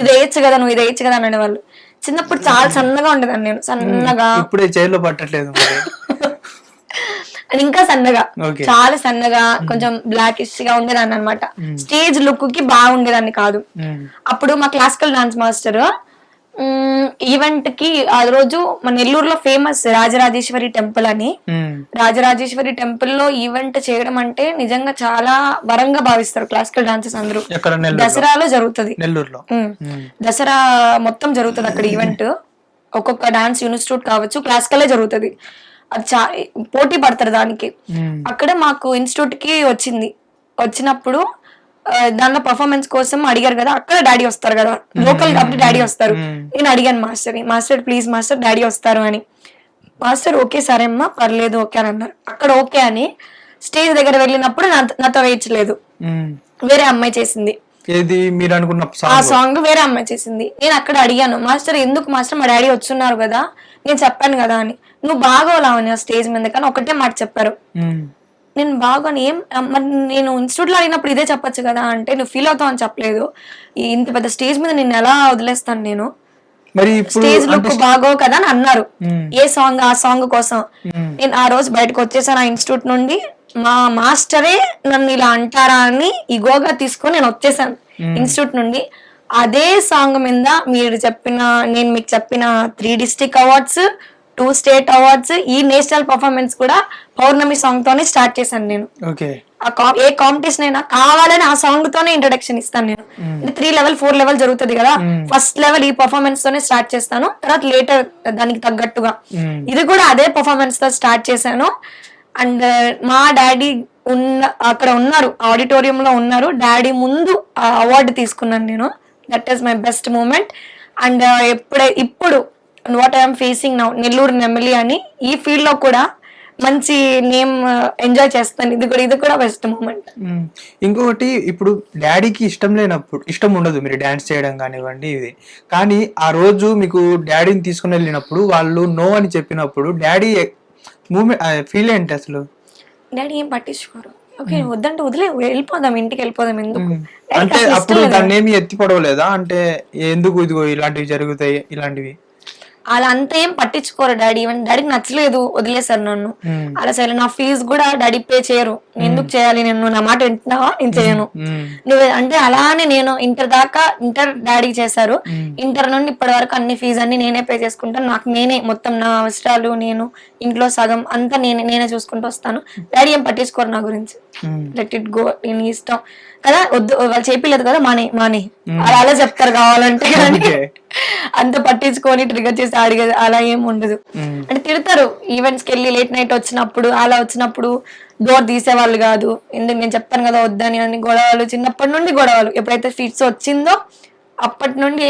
ఇది వేయచ్చు కదా, నువ్వు ఇది వేయచ్చు కదా అని అనేవాళ్ళు. చిన్నప్పుడు చాలా సన్నగా ఉండేదాన్ని నేను, సన్నగా. ఇప్పుడే చైర్లో పట్టట్లేదు. అండ్ ఇంకా సన్నగా, Okay. చాలా సన్నగా, కొంచెం బ్లాకిష్ గా ఉండేదాన్ని అనమాట. స్టేజ్ లుక్ కి బాగుండేదాన్ని కాదు. అప్పుడు మా క్లాసికల్ డాన్స్ మాస్టర్ ఈవెంట్ కి ఆ రోజు మన నెల్లూరులో ఫేమస్ రాజరాజేశ్వరి టెంపుల్ అని, రాజరాజేశ్వరి టెంపుల్ లో ఈవెంట్ చేయడం అంటే నిజంగా చాలా వరంగా భావిస్తారు క్లాసికల్ డాన్సెస్ అందరూ. దసరాలో జరుగుతుంది, నెల్లూరులో దసరా మొత్తం జరుగుతుంది అక్కడ ఈవెంట్. ఒక్కొక్క డాన్స్ ఇన్స్టిట్యూట్ కావచ్చు, క్లాసికలే జరుగుతుంది. అది పోటీ పడతారు దానికి. అక్కడ మాకు ఇన్స్టిట్యూట్ కి వచ్చినప్పుడు దానిలో పర్ఫార్మెన్స్ కోసం అడిగారు కదా, అక్కడ డాడీ వస్తారు కదా, లోకల్ కాబట్టి డాడీ వస్తారు. నేను అడిగాను మాస్టర్ ప్లీజ్ మాస్టర్ డాడీ వస్తారు అని. మాస్టర్ ఓకే సరే అమ్మా పర్లేదు ఓకే అని అన్నారు. అక్కడ ఓకే అని స్టేజ్ దగ్గర వెళ్ళినప్పుడు నాతో వేయించలేదు, వేరే అమ్మాయి చేసింది. మీరు అనుకున్న ఆ సాంగ్ వేరే అమ్మాయి చేసింది. నేను అక్కడ అడిగాను, మాస్టర్ ఎందుకు మాస్టర్, మా డాడీ వచ్చున్నారు కదా, నేను చెప్పాను కదా అని. నువ్వు బాగోలావని ఆ స్టేజ్ మీద కానీ ఒకటే మాట చెప్పారు. నేను బాగోని ఏం మరి నేను ఇన్స్టిట్యూట్ లో అడిగినప్పుడు ఇదే చెప్పొచ్చు కదా అంటే, నువ్వు ఫీల్ అవుతావు అని చెప్పలేదు. ఇంత పెద్ద స్టేజ్ మీద నిన్ను ఎలా వదిలేస్తాను నేను, స్టేజ్ లుక్ బాగో కదా అని అన్నారు. ఏ సాంగ్ ఆ సాంగ్ కోసం నేను ఆ రోజు బయటకు వచ్చేసాను ఆ ఇన్స్టిట్యూట్ నుండి. మా మాస్టరే నన్ను ఇలా అంటారా అని ఇగోగా తీసుకొని నేను వచ్చేసాను ఇన్స్టిట్యూట్ నుండి. అదే సాంగ్ మీద నేను మీకు చెప్పిన 3 డిస్ట్రిక్ట్ అవార్డ్స్, 2 స్టేట్ అవార్డ్స్, ఈ నేషనల్ పర్ఫార్మెన్స్ కూడా పౌర్ణమి సాంగ్ తోనే స్టార్ట్ చేశాను నేను. ఏ కాంపిటీషన్ అయినా కావాలని ఆ సాంగ్ తోనే ఇంట్రొడక్షన్ ఇస్తాను నేను. 3 లెవెల్ 4 లెవెల్ జరుగుతుంది కదా, ఫస్ట్ లెవెల్ ఈ పర్ఫార్మెన్స్ తోనే స్టార్ట్ చేస్తాను, తర్వాత లేటర్ దానికి తగ్గట్టుగా ఇది కూడా అదే పర్ఫార్మెన్స్ తో స్టార్ట్ చేశాను. అండ్ మా డాడీ అక్కడ ఉన్నారు, ఆడిటోరియం లో ఉన్నారు, డాడీ ముందు అవార్డు తీసుకున్నాను నేను. That is my best moment. And ఇప్పుడు what I'm facing now, Nellore నెమ్మలి అని ఈ ఫీల్డ్ లో కూడా మంచి నేమ్ ఎంజాయ్ చేస్తాను. ఇది కూడా బెస్ట్ మూమెంట్. ఇంకొకటి, ఇప్పుడు డాడీకి ఇష్టం ఉండదు మీరు డాన్స్ చేయడం కానివ్వండి ఇది, కానీ ఆ రోజు మీకు డాడీని తీసుకుని వెళ్ళినప్పుడు వాళ్ళు నో అని చెప్పినప్పుడు డాడీ మూమెంట్ ఫీల్ ఏంటి అసలు? డాడీ ఏం పట్టించుకోరు, ఓకే వద్దంటే వెళ్ళిపోదాం, ఇంటికి వెళ్ళిపోదాం. ఎందుకు అంటే అప్పుడు దాన్ని ఏమి ఎత్తి పడవలేదా అంటే, ఎందుకు ఇదిగో ఇలాంటివి జరుగుతాయి ఇలాంటివి? అలా అంతా ఏం పట్టించుకోరు డాడీ. ఈవెన్ డాడీకి నచ్చలేదు, వదిలేసారు నన్ను. అలా సరే నా ఫీజు కూడా డాడీ పే చేయరు. ఎందుకు చేయాలి, నేను నా మాట వింటున్నావా, నేను చేయను. నువ్వు అంటే అలానే నేను ఇంటర్ డాడీ చేశారు. ఇంటర్ నుండి ఇప్పటి వరకు అన్ని ఫీజు అన్ని నేనే పే చేసుకుంటాను. నాకు నేనే మొత్తం నా అవసరాలు, నేను ఇంట్లో సగం అంతా నేనే చూసుకుంటూ వస్తాను. డాడీ ఏం పట్టించుకోరు నా గురించి. లెట్ ఇట్ గో, నేను ఇష్టం కదా, వద్దు వాళ్ళు చేపిలేదు కదా, మానే అలా చెప్తారు కావాలంటే. కానీ అంత పట్టించుకొని ట్రిగర్ చేసి అడిగేది అలా ఏం ఉండదు. అంటే తిడతారు ఈవెంట్స్ కి వెళ్ళి లేట్ నైట్ వచ్చినప్పుడు, అలా వచ్చినప్పుడు డోర్ తీసేవాళ్ళు కాదు. ఎందుకు నేను చెప్పాను కదా వద్దని అని గొడవలు, చిన్నప్పటి నుండి గొడవలు. ఎప్పుడైతే ఫిట్స్ వచ్చిందో అప్పటి నుండి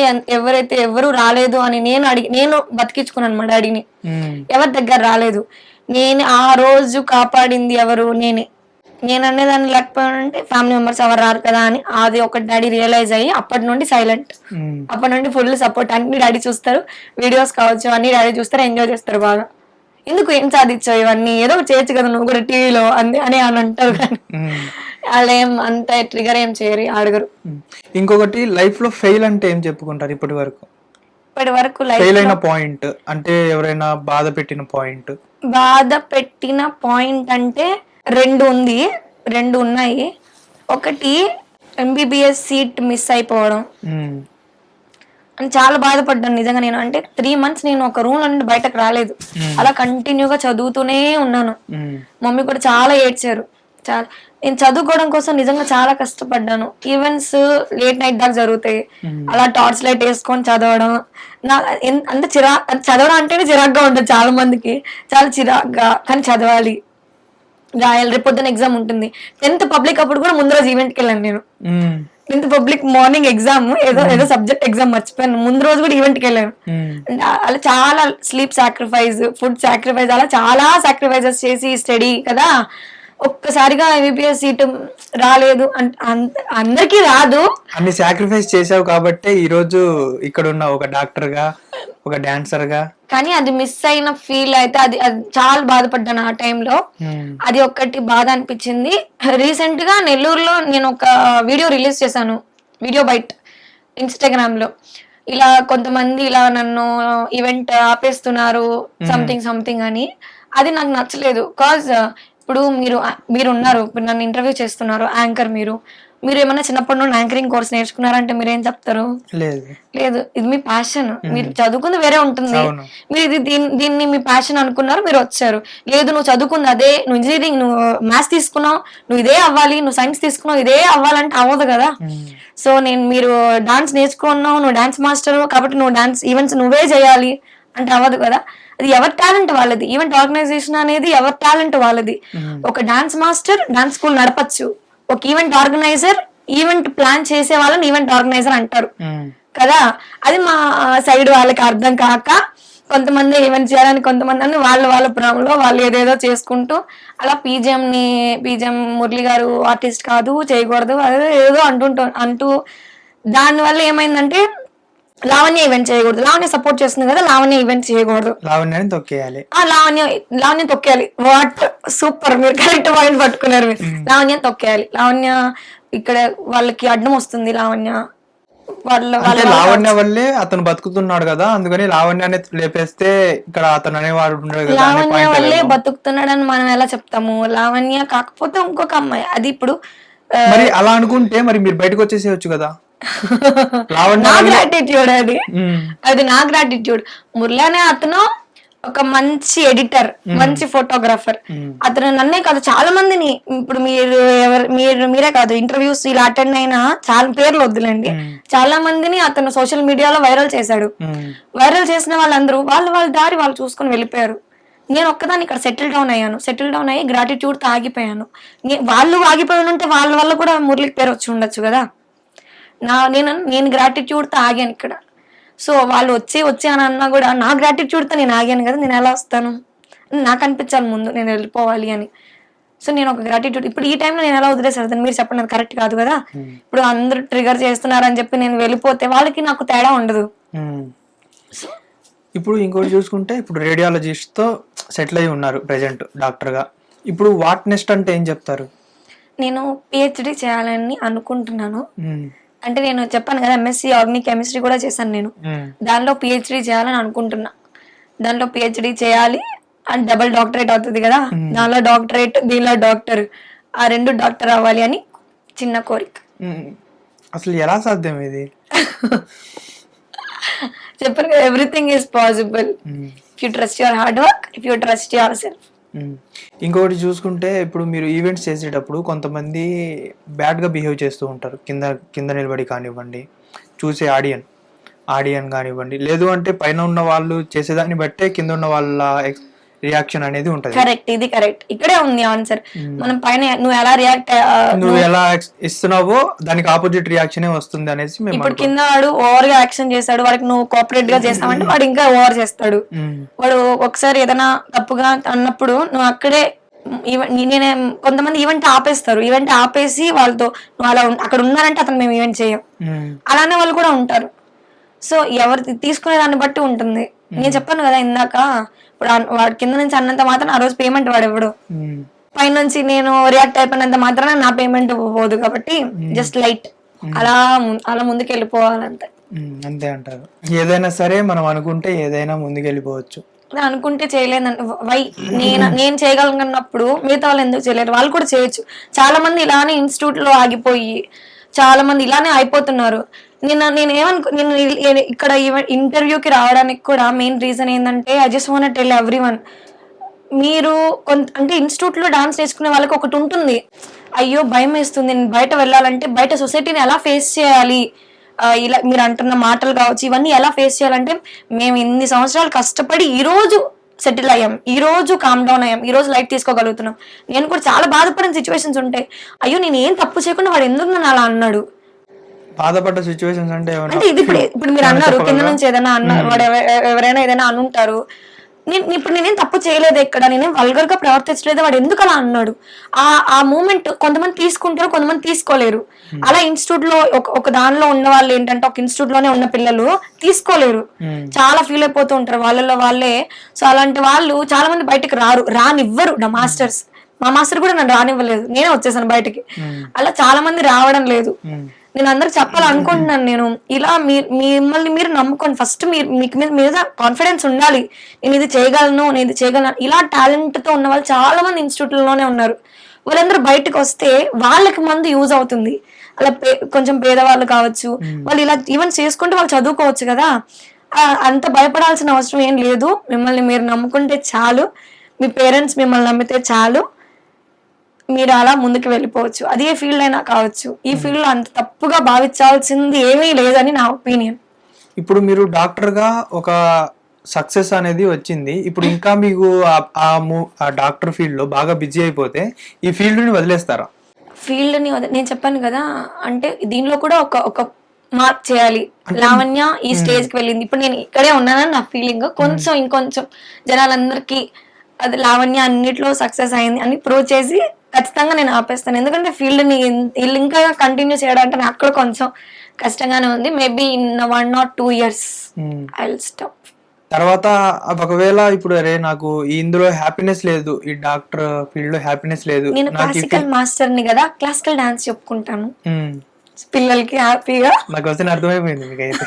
ఎవరు రాలేదు అని నేను బతికించుకున్నాను మా డాడీని. ఎవరి దగ్గర రాలేదు. నేను ఆ రోజు కాపాడింది ఎవరు, నేను అనేదాన్ని లేకపోయానంటే ఫ్యామిలీ మెంబర్స్ ఎవరు రారు కదా అని అది ఒక డాడీ రియలైజ్ అయ్యి అప్పటి నుండి సైలెంట్. అప్పటి నుండి ఫుల్ సపోర్ట్. అన్ని డాడీ చూస్తారు, వీడియోస్ కావచ్చు అన్ని డాడీ చూస్తారు, ఎంజాయ్ చేస్తారు బాగా. ఎందుకు ఏం సాధించావు ఇవన్నీ, ఏదో చేయొచ్చు కదా నువ్వు కూడా టీవీలో అని అంటారు. కానీ అలా ఏం అంత ట్రిగర్ ఏం చేయరు, అడగరు. ఇంకొకటి, లైఫ్ లో ఫెయిల్ అంటే ఏం చెప్పుకుంటారు ఇప్పటి వరకు ఫెయిల్ అయిన పాయింట్ అంటే, ఎవరైనా బాధ పెట్టిన పాయింట్ అంటే 2 ఉన్నాయి. ఒకటి MBBS సీట్ మిస్ అయిపోవడం అని చాలా బాధపడ్డాను నిజంగా. నేను అంటే 3 months నేను ఒక రూమ్ నుండి బయటకు రాలేదు, అలా కంటిన్యూగా చదువుతూనే ఉన్నాను. మమ్మీ కూడా చాలా ఏడ్చారు. నేను చదువుకోవడం కోసం నిజంగా చాలా కష్టపడ్డాను. ఈవెంట్స్ లేట్ నైట్ దాకా జరుగుతాయి, అలా టార్చ్ లైట్ వేసుకొని చదవడం. అంత చదవడం అంటేనే చిరాగ్గా ఉంటుంది చాలా మందికి, చాలా చిరాగ్గా. కానీ చదవాలి, రాయాలి, రేపు పొద్దున ఎగ్జామ్ ఉంటుంది. 10th పబ్లిక్ అప్పుడు కూడా ముందు రోజు ఈవెంట్కి వెళ్ళాను నేను. 10th పబ్లిక్ మార్నింగ్ ఎగ్జామ్, ఏదో సబ్జెక్ట్ ఎగ్జామ్ మర్చిపోయాను, ముందు రోజు కూడా ఈవెంట్కి వెళ్ళాను. అలా చాలా స్లీప్ సాక్రిఫైస్, ఫుడ్ సాక్రిఫైస్, అలా చాలా సాక్రిఫైజెస్ చేసి స్టడీ కదా. ఒక్కసారిగా MBBS సీట్ రాలేదు. అందరికీ రాదు, అన్ని సాక్రిఫైస్ చేసావు కాబట్టి ఈ రోజు ఇక్కడ ఉన్న ఒక డాక్టర్ గా, ఒక డాన్సర్ గా. కానీ అది మిస్ అయిన ఫీల్ అయితే అది చాలా బాధపడ్డాను ఆ టైంలో. అది ఒక్కటి బాధ అనిపించింది. రీసెంట్ గా నెల్లూరులో నేను ఒక వీడియో రిలీజ్ చేశాను, వీడియో బైట్ ఇన్స్టాగ్రామ్ లో. ఇలా కొంతమంది ఇలా నన్ను ఈవెంట్ ఆపేస్తున్నారు సంథింగ్ అని. అది నాకు నచ్చలేదు. కాజ్ ఇప్పుడు మీరు ఉన్నారు, ఇప్పుడు నన్ను ఇంటర్వ్యూ చేస్తున్నారు, యాంకర్ మీరు ఏమైనా చిన్నప్పటి నుండి యాంకరింగ్ కోర్స్ నేర్చుకున్నారంటే మీరు ఏం చెప్తారు? లేదు, ఇది మీ ప్యాషన్, మీరు చదువుకుంది వేరే ఉంటుంది, మీరు ఇది దీన్ని మీ ప్యాషన్ అనుకున్నారు, మీరు వచ్చారు. లేదు, నువ్వు చదువుకుంది అదే, నువ్వు ఇంజనీరింగ్, నువ్వు మ్యాథ్స్ తీసుకున్నావు, నువ్వు ఇదే అవ్వాలి, నువ్వు సైన్స్ తీసుకున్నావు, ఇదే అవ్వాలంటే అవ్వదు కదా. సో మీరు డాన్స్ నేర్చుకున్నావు, నువ్వు డాన్స్ మాస్టర్ కాబట్టి నువ్వు డాన్స్ ఈవెంట్స్ నువ్వే చేయాలి అంటే అవ్వదు కదా. అది ఎవరి టాలెంట్ వాళ్ళది. ఈవెంట్ ఆర్గనైజేషన్ అనేది ఎవరి టాలెంట్ వాళ్ళది. ఒక డాన్స్ మాస్టర్ డాన్స్ స్కూల్ నడపచ్చు, ఒక ఈవెంట్ ఆర్గనైజర్ ఈవెంట్ ప్లాన్ చేసే వాళ్ళని ఈవెంట్ ఆర్గనైజర్ అంటారు కదా. అది మా సైడ్ వాళ్ళకి అర్థం కాక కొంతమంది ఈవెంట్ చేయాలని, కొంతమంది వాళ్ళ ప్రోగ్రాంలో వాళ్ళు ఏదేదో చేసుకుంటూ అలా పీజిఎం మురళి గారు ఆర్టిస్ట్ కాదు, చేయకూడదు, అదే ఏదో అంటూ దానివల్ల ఏమైందంటే లావణ్య ఈవెంట్ చేయకూడదు, లావణ్య సపోర్ట్ చేస్తుంది కదా, లావణ్య ఈవెంట్ చేయకూడదు, లావణ్య తొక్కేయాలి. వాట్ సూపర్, మీరు కరెక్ట్ పాయింట్ పట్టుకున్నారు. లావణ్య తొక్కేయాలి, లావణ్య ఇక్కడ వాళ్ళకి అడ్డం వస్తుంది, లావణ్య వల్లే అతను బతుకుతున్నాడు కదా, అందుకని లావణ్యాన్ని లేపేస్తే ఇక్కడ అతను అనేవాడు ఉండడు కదా. లావణ్య వల్లే బతుకుతున్నాడని మనం ఎలా చెప్తాము? లావణ్య కాకపోతే ఇంకొక అమ్మాయి, అది ఇప్పుడు మరి అలా అనుకుంటే మరి మీరు బయటకు వచ్చేసేయచ్చు కదా. నా గ్రాటిట్యూడ్ అది నా గ్రాటిట్యూడ్. మురళి అనే అతను ఒక మంచి ఎడిటర్, మంచి ఫోటోగ్రాఫర్. అతను నన్నే కాదు చాలా మందిని, ఇప్పుడు మీరే కాదు ఇంటర్వ్యూస్ ఇలా అటెండ్ అయినా చాలా పేర్లు వద్దులేండి, చాలా మందిని అతను సోషల్ మీడియాలో వైరల్ చేశాడు. వైరల్ చేసిన వాళ్ళందరూ వాళ్ళ దారి వాళ్ళు చూసుకుని వెళ్ళిపోయారు. నేను ఒక్కదాన్ని ఇక్కడ సెటిల్ డౌన్ అయ్యి గ్రాటిట్యూడ్ తో ఆగిపోయాను. వాళ్ళు ఆగిపోయి ఉంటే వాళ్ళ వల్ల కూడా మురళికి పేరు వచ్చి ఉండొచ్చు కదా. నేను గ్రాటిట్యూడ్ తో ఆగాను ఇక్కడ. సో వాళ్ళు వచ్చి అని అన్నా కూడా నా గ్రాటిట్యూడ్ తో నేను ఆగాను కదా, నేను ఎలా వస్తాను? నాకు అనిపించాలి ముందు నేను వెళ్ళిపోవాలి అని. సో నేను ఒక గ్రాటిట్యూడ్ ఇప్పుడు ఈ టైంలో నేను ఎలా వదిలేసాను మీరు చెప్పండి, అది కరెక్ట్ కాదు కదా. ఇప్పుడు అందరూ ట్రిగర్ చేస్తున్నారని చెప్పి నేను వెళ్ళిపోతే వాళ్ళకి నాకు తేడా ఉండదు. ఇప్పుడు ఇంకోటి చూసుకుంటే ఇప్పుడు రేడియాలజిస్ట్ తో సెటిల్ అయి ఉన్నారు ప్రెసెంట్ డాక్టర్ గా. ఇప్పుడు వాట్ నెక్స్ట్ అంటే ఏం చెప్తారు? నేను పిహెచ్డి చేయాలని అనుకుంటున్నాను. అంటే నేను చెప్పాను కదా ఎంఎస్సి ఆర్గానిక్ కెమిస్ట్రీ కూడా చేశాను నేను. దానిలో పిహెచ్డి చేయాలని అనుకుంటున్నా. దానిలో పిహెచ్డి చేయాలి అండ్ డబుల్ డాక్టరేట్ అవుతుంది కదా, దానిలో డాక్టరేట్ దీనిలో డాక్టర్, ఆ రెండు డాక్టర్ అవ్వాలి అని చిన్న కోరిక. అసలు ఎలా సాధ్యం ఇది? చెప్పాను కదా, everything is possible if you trust your hard work, if you trust your self. ఇంకొకటి చూసుకుంటే ఇప్పుడు మీరు ఈవెంట్స్ చేసేటప్పుడు కొంతమంది బ్యాడ్ గా బిహేవ్ చేస్తూ ఉంటారు, కింద నిలబడి కానివ్వండి, చూసే ఆడియన్ కానివ్వండి, లేదు అంటే పైన ఉన్న వాళ్ళు చేసేదాన్ని బట్టే కింద ఉన్న వాళ్ళ రియాక్షన్ అనేది ఉంటది. కరెక్ట్, ఇది కరెక్ట్, ఇక్కడే ఉంది ఆన్సర్. మనం పైన నువ్వు ఎలా ఇస్తున్నావో దానికి ఆపోజిట్ రియాక్షన్ వస్తుంది అనేసి ఇప్పుడు కింద వాడు ఓవర్ గా యాక్షన్ చేస్తాడు, వాడికి నువ్వు కోఆపరేట్ గా చేస్తావంటే వాడు ఇంకా ఓవర్ చేస్తాడు. వాడు ఒకసారి ఏదైనా తప్పుగా అన్నప్పుడు నువ్వు అక్కడే నేనే కొంతమంది ఈవెంట్ ఆపేస్తారు, ఈవెంట్ ఆపేసి వాళ్ళతో నువ్వు అలా అక్కడ ఉన్నారంటే అతను మేము ఈవెంట్ చేయం, అలానే వాళ్ళు కూడా ఉంటారు. సో ఎవరు తీసుకునే దాన్ని బట్టి ఉంటుంది. నేను చెప్పాను కదా ఇందాక, ఇప్పుడు వాడి కింద నుంచి అన్నంత మాత్రం ఆ రోజు పేమెంట్ వాడు ఇవ్వడు, పై నుంచి నేను రియాక్ట్ అయిపోయినంత మాత్రాన నా పేమెంట్ పోదు. కాబట్టి జస్ట్ లైట్ అలా ముందుకు వెళ్ళిపోవాలంతే. అంతే అంటారు. ఏదైనా సరే మనం అనుకుంటే ఏదైనా ముందుకు వెళ్ళిపోవచ్చు. అనుకుంటే చేయలేదండి. నేను చేయగలిగినప్పుడు మిగతా వాళ్ళు ఎందుకు చేయలేరు? వాళ్ళు కూడా చేయొచ్చు. చాలా మంది ఇలానే ఇన్స్టిట్యూట్ లో ఆగిపోయి చాలా మంది ఇలానే అయిపోతున్నారు. నేను ఇక్కడ ఇంటర్వ్యూకి రావడానికి కూడా మెయిన్ రీజన్ ఏంటంటే I just want tell everyone, మీరు అంటే ఇన్స్టిట్యూట్ లో డాన్స్ నేర్చుకునే వాళ్ళకి ఒకటి ఉంటుంది, అయ్యో భయం వేస్తుంది నేను బయట వెళ్ళాలంటే, బయట సొసైటీని ఎలా ఫేస్ చేయాలి, ఇలా మీరు అంటున్న మాటలు కావచ్చు ఇవన్నీ ఎలా ఫేస్ చేయాలంటే, మేము ఇన్ని సంవత్సరాలు కష్టపడి ఈ రోజు సెటిల్ అయ్యాం, ఈ రోజు కామ్ డౌన్ అయ్యాం, ఈ రోజు లైట్ తీసుకోగలుగుతున్నాం. నేను కూడా చాలా బాధపడిన సిచ్యువేషన్స్ ఉంటాయి, అయ్యో నేను ఏం తప్పు చేయకుండా వాడు ఎందుకు నన్ను అలా అన్నాడు. బాధపడ్డ సిచ్యువేషన్స్ అంటే ఇది ఇప్పుడు మీరు అన్నారు కింద నుంచి ఏదైనా అన్నారు, వాడు ఎవరైనా ఏదైనా అనుంటారు, నేనేం తప్పు చేయలేదు, ఇక్కడ నేనేం వల్గర్ గా ప్రవర్తించలేదు, వాడు ఎందుకు అలా అన్నాడు. ఆ మూమెంట్ కొంతమంది తీసుకుంటారు, కొంతమంది తీసుకోలేరు. అలా ఇన్స్టిట్యూట్ లో ఒక దానిలో ఉన్న వాళ్ళు ఏంటంటే, ఒక ఇన్స్టిట్యూట్ లోనే ఉన్న పిల్లలు తీసుకోలేరు, చాలా ఫీల్ అయిపోతూ ఉంటారు వాళ్ళలో వాళ్ళే. సో అలాంటి వాళ్ళు చాలా మంది బయటకు రానివ్వరు. మా మాస్టర్ కూడా నన్ను రానివ్వలేదు, నేనే వచ్చేసాను బయటకి. అలా చాలా మంది రావడం లేదు. నేను అందరికి చెప్పాలనుకుంటున్నాను. నేను ఇలా మిమ్మల్ని మీరు నమ్ముకోండి. ఫస్ట్ మీకు మీద కాన్ఫిడెన్స్ ఉండాలి. నేను ఇది చేయగలను, నేను ఇది చేయగలను. ఇలా టాలెంట్ తో ఉన్న వాళ్ళు చాలా మంది ఇన్స్టిట్యూట్లోనే ఉన్నారు. వాళ్ళందరూ బయటకు వస్తే వాళ్ళకి మందు యూజ్ అవుతుంది. అలా కొంచెం పేదవాళ్ళు కావచ్చు, వాళ్ళు ఇలా ఈవెన్ చేసుకుంటే వాళ్ళు చదువుకోవచ్చు కదా. అంత భయపడాల్సిన అవసరం ఏం లేదు. మిమ్మల్ని మీరు నమ్ముకుంటే చాలు, మీ పేరెంట్స్ మిమ్మల్ని నమ్మితే చాలు, మీరు అలా ముందుకు వెళ్ళిపోవచ్చు. అది ఏ ఫీల్డ్ అయినా కావచ్చు. ఈ ఫీల్డ్ లో అంత తప్పుగా భావించాల్సింది ఏమీ లేదని నా ఒపీనియన్. ఇప్పుడు మీరు డాక్టర్ గా ఒక సక్సెస్ అనేది వచ్చింది. ఇప్పుడు ఇంకా మీకు ఆ డాక్టర్ ఫీల్డ్ లో బాగా బిజీ అయిపోతే ఈ ఫీల్డ్ ని వదిలేస్తారా? ఫీల్డ్ ని నేను చెప్పాను కదా, అంటే దీనిలో కూడా ఒక మార్క్ చేయాలి. లావణ్య ఈ స్టేజ్ కి వెళ్ళింది, ఇప్పుడు నేను ఇక్కడే ఉన్నానని నా ఫీలింగ్. కొంచెం ఇంకొంచెం జనాలందరికీ అది లావణ్య అన్నిట్లో సక్సెస్ అయింది అని ప్రూవ్ చేసి ఖచ్చితంగా నేను ఆపేస్తాను. ఎందుకంటే ఫీల్డ్ ని ఇంకా కంటిన్యూ చేయడానికి నాకు అక్కడ కొంచెం కష్టంగానే ఉంది. Maybe in 1 or 2 years I will stop. తర్వాత ఒకవేళ ఇప్పుడు అరే నాకు ఇందులో హ్యాపీనెస్ లేదు, ఈ డాక్టర్ ఫీల్డ్ లో హ్యాపీనెస్ లేదు, నేను క్లాసికల్ మాస్టర్ ని కదా, క్లాసికల్ డాన్స్ చెప్పుకుంటాను పిల్లలకి హ్యాపీగా. నాకు వచ్చిన అర్థమైపోయింది మీకైతే.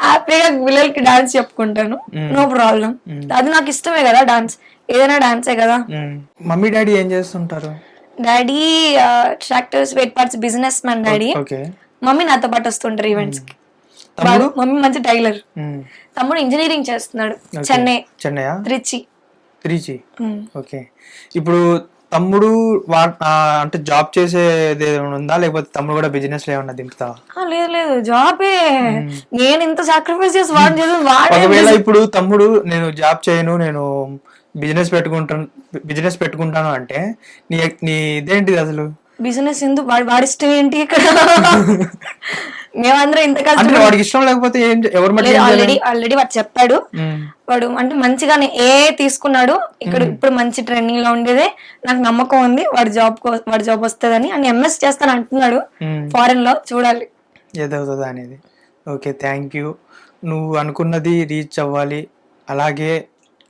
హ్యాపీగా పిల్లలకి డాన్స్ చెప్పుకుంటాను, నో ప్రాబ్లం. అది నాకు ఇష్టమే కదా, డాన్స్ ఏదైనా డాన్సే కదా. మమ్మీ డాడీ ఏం చేస్తుంటారు? Daddy tractor spare parts business man daddy. Mummy నాతో పాటు వస్తుంటారు ఈవెంట్స్ కి. మమ్మీ మంచి టైలర్. తమ్ముడు ఇంజనీరింగ్ చేస్తున్నాడు చెన్నై త్రిచి. ఓకే. ఇప్పుడు తమ్ముడు అంటే జాబ్ చేసేది ఉందా, లేకపోతే తమ్ముడు కూడా బిజినెస్ లో ఏమన్నా దింపుతావా? లేదు జాబే. నేను ఇంత సాక్రిఫైస్ చేసి ఒకవేళ ఇప్పుడు తమ్ముడు నేను జాబ్ చేయను, నేను బిజినెస్ పెట్టుకుంటాను అంటే నీ ఇదేంటిది అసలు? బిజినెస్ ఎందుకు? వాడి ఇష్టం ఏంటి? ఇక్కడ మేమందరం ఇంత వాడికి ఇష్టం లేకపోతే ఆల్రెడీ వాడు చెప్పాడు. వాడు అంటే మంచిగానే తీసుకున్నాడు. ఇప్పుడు మంచి ట్రైనింగ్ లో ఉండేదే. నాకు నమ్మకం ఉంది వాడి జాబ్ వస్తుందని. అని ఎంఎస్ చేస్తాను అంటున్నాడు ఫారెన్ లో. చూడాలి ఏదవుతుందా అనేది. Okay, thank you. నువ్వు అనుకున్నది రీచ్ అవ్వాలి. అలాగే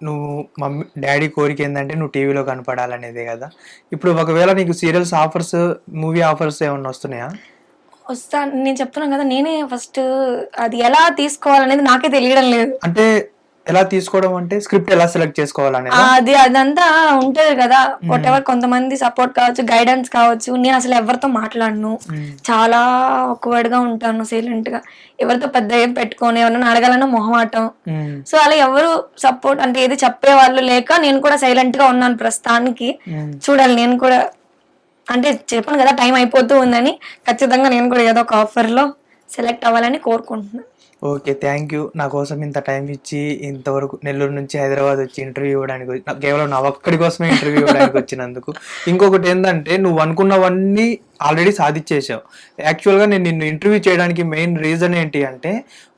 నువ్వు మమ్మీ డాడీ కోరిక ఏంటంటే నువ్వు టీవీలో కనపడాలనేదే కదా. ఇప్పుడు ఒకవేళ నీకు సీరియల్స్ ఆఫర్స్, మూవీ ఆఫర్స్ ఏమన్నా వస్తున్నాయా? నేను చెప్తున్నాను కదా, నేనే ఫస్ట్ అది ఎలా తీసుకోవాలనేది నాకే తెలియడం లేదు. అంటే ఎలా తీసుకోవడం అంటే స్క్రిప్ట్ ఎలా సెలెక్ట్ చేసుకోవాలనేది అదంతా ఉంటది కదా. వాటెవర్ కొంతమంది సపోర్ట్ కావచ్చు, గైడెన్స్ కావచ్చు. నేను అసలు ఎవరితో మాట్లాడను, చాలా ఆక్వర్డ్ గా ఉంటాను, సైలెంట్ గా. ఎవరితో పెద్ద ఏం పెట్టుకొని ఎవరైనా అడగాలన్నా మొహమాటం. సో అలా ఎవరు సపోర్ట్ అంటే ఏది చెప్పేవాళ్ళు లేక నేను కూడా సైలెంట్ గా ఉన్నాను ప్రస్తుతానికి. చూడాలి, నేను కూడా అంటే చెప్పాను కదా టైం అయిపోతూ ఉందని. ఖచ్చితంగా నేను కూడా ఏదో ఒక ఆఫర్ లో సెలెక్ట్ అవ్వాలని కోరుకుంటున్నాను. Okay, thank you. నా కోసం ఇంత టైం ఇచ్చి ఇంతవరకు నెల్లూరు నుంచి హైదరాబాద్ వచ్చి ఇంటర్వ్యూ ఇవ్వడానికి, కేవలం నా ఒక్కడి కోసమే ఇంటర్వ్యూ ఇవ్వడానికి వచ్చినందుకు. ఇంకొకటి ఏంటంటే నువ్వు అనుకున్నవన్నీ ఆల్రెడీ సాధించేసావు. యాక్చువల్గా నేను నిన్ను ఇంటర్వ్యూ చేయడానికి మెయిన్ రీజన్ ఏంటి అంటే,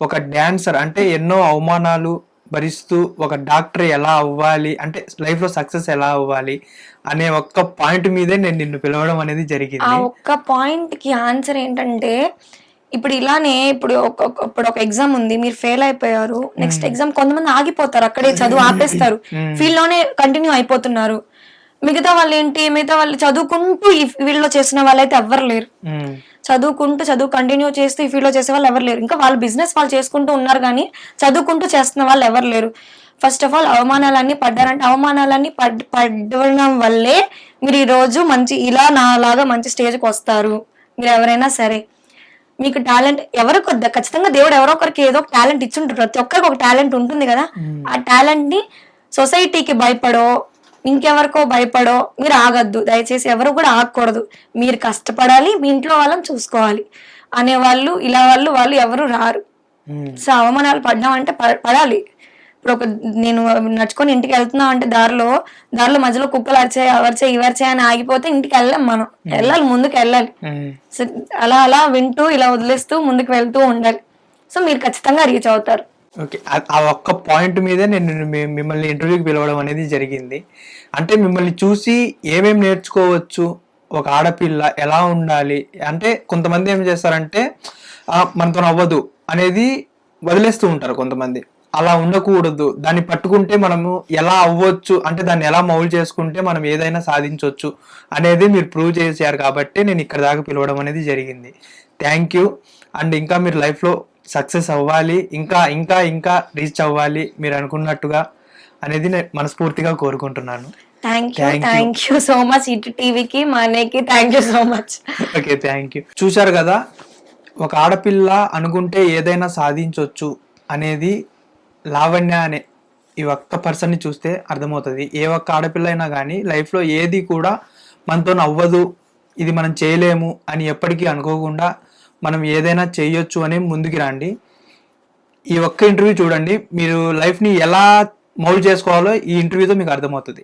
ఒక డాన్సర్ అంటే ఎన్నో అవమానాలు భరిస్తూ ఒక డాక్టర్ ఎలా అవ్వాలి, అంటే లైఫ్ లో సక్సెస్ ఎలా అవ్వాలి అనే ఒక్క పాయింట్ మీదే నేను నిన్ను పిలవడం అనేది జరిగింది. ఆ ఒక్క పాయింట్ కి ఆన్సర్ ఏంటంటే, ఇప్పుడు ఇలానే ఇప్పుడు ఒక ఎగ్జామ్ ఉంది, మీరు ఫెయిల్ అయిపోయారు. నెక్స్ట్ ఎగ్జామ్ కొంతమంది ఆగిపోతారు, అక్కడే చదువు ఆపేస్తారు, ఫీల్డ్ లోనే కంటిన్యూ అయిపోతున్నారు. మిగతా వాళ్ళు చదువుకుంటూ ఈ ఫీల్డ్ లో చేసిన వాళ్ళైతే ఎవ్వరు లేరు. చదువు కంటిన్యూ చేస్తూ ఈ ఫీల్డ్ లో చేసే వాళ్ళు ఎవరు లేరు. ఇంకా వాళ్ళు బిజినెస్ వాళ్ళు చేసుకుంటూ ఉన్నారు, కానీ చదువుకుంటూ చేస్తున్న వాళ్ళు ఎవరు లేరు. ఫస్ట్ ఆఫ్ ఆల్ అవమానాలన్నీ పడ్డారంటే, అవమానాలన్నీ పడడం వల్లే మీరు ఈ రోజు మంచి ఇలా నాలాగా మంచి స్టేజ్కి వస్తారు. మీరు ఎవరైనా సరే, మీకు టాలెంట్ ఖచ్చితంగా దేవుడు ఎవరో ఒకరికి ఏదో ఒక టాలెంట్ ఇచ్చుంటారు. ప్రతి ఒక్కరికి ఒక టాలెంట్ ఉంటుంది కదా. ఆ టాలెంట్ ని సొసైటీకి భయపడో ఇంకెవరికో భయపడో మీరు ఆగద్దు. దయచేసి ఎవరు కూడా ఆగకూడదు. మీరు కష్టపడాలి, మీ ఇంట్లో వాళ్ళని చూసుకోవాలి అనేవాళ్ళు ఇలా వాళ్ళు ఎవరు రారు. సో అవమానాలు పడ్డామంటే పడాలి. ఇప్పుడు నేను నడుచుకొని ఇంటికి వెళ్తున్నా అంటే దారిలో మధ్యలో కుక్కలు అవర్చాయి ఇవర్చాయి అని ఆగిపోతే ఇంటికి వెళ్ళాం. మనం వెళ్ళాలి, ముందుకు వెళ్ళాలి. సో అలా వింటూ ఇలా వదిలేస్తూ ముందుకు వెళ్తూ ఉండాలి. సో మీరు ఖచ్చితంగా రీచ్ అవుతారు. ఓకే, ఆ ఒక్క పాయింట్ మీదే నేను మిమ్మల్ని ఇంటర్వ్యూకి పిలవడం అనేది జరిగింది. అంటే మిమ్మల్ని చూసి ఏమేమి నేర్చుకోవచ్చు, ఒక ఆడపిల్ల ఎలా ఉండాలి అంటే, కొంతమంది ఏం చేస్తారంటే మనతో అవ్వదు అనేది వదిలేస్తూ ఉంటారు కొంతమంది. అలా ఉండకూడదు, దాన్ని పట్టుకుంటే మనము ఎలా అవ్వచ్చు అంటే దాన్ని ఎలా మౌల్డ్ చేసుకుంటే మనం ఏదైనా సాధించవచ్చు అనేది మీరు ప్రూవ్ చేశారు. కాబట్టి నేను ఇక్కడ దాకా పిలవడం అనేది జరిగింది. Thank you. అండ్ ఇంకా మీరు లైఫ్లో సక్సెస్ అవ్వాలి, ఇంకా ఇంకా ఇంకా రీచ్ అవ్వాలి మీరు అనుకున్నట్టుగా అనేది నేను మనస్ఫూర్తిగా కోరుకుంటున్నాను. Thank you so much. ఇటు టీవీకి మా అన్నయ్యకి thank you so much. Okay, thank you. చూశారు కదా, ఒక ఆడపిల్ల అనుకుంటే ఏదైనా సాధించవచ్చు అనేది లావణ్య అనే ఈ ఒక్క పర్సన్ని చూస్తే అర్థమవుతుంది. ఏ ఒక్క ఆడపిల్ల అయినా కానీ లైఫ్లో ఏది కూడా మనతో అవ్వదు, ఇది మనం చేయలేము అని ఎప్పటికీ అనుకోకుండా మనం ఏదైనా చేయొచ్చు అని ముందుకు రండి. ఈ ఒక్క ఇంటర్వ్యూ చూడండి, మీరు లైఫ్ని ఎలా మౌల్డ్ చేసుకోవాలో ఈ ఇంటర్వ్యూతో మీకు అర్థమవుతుంది.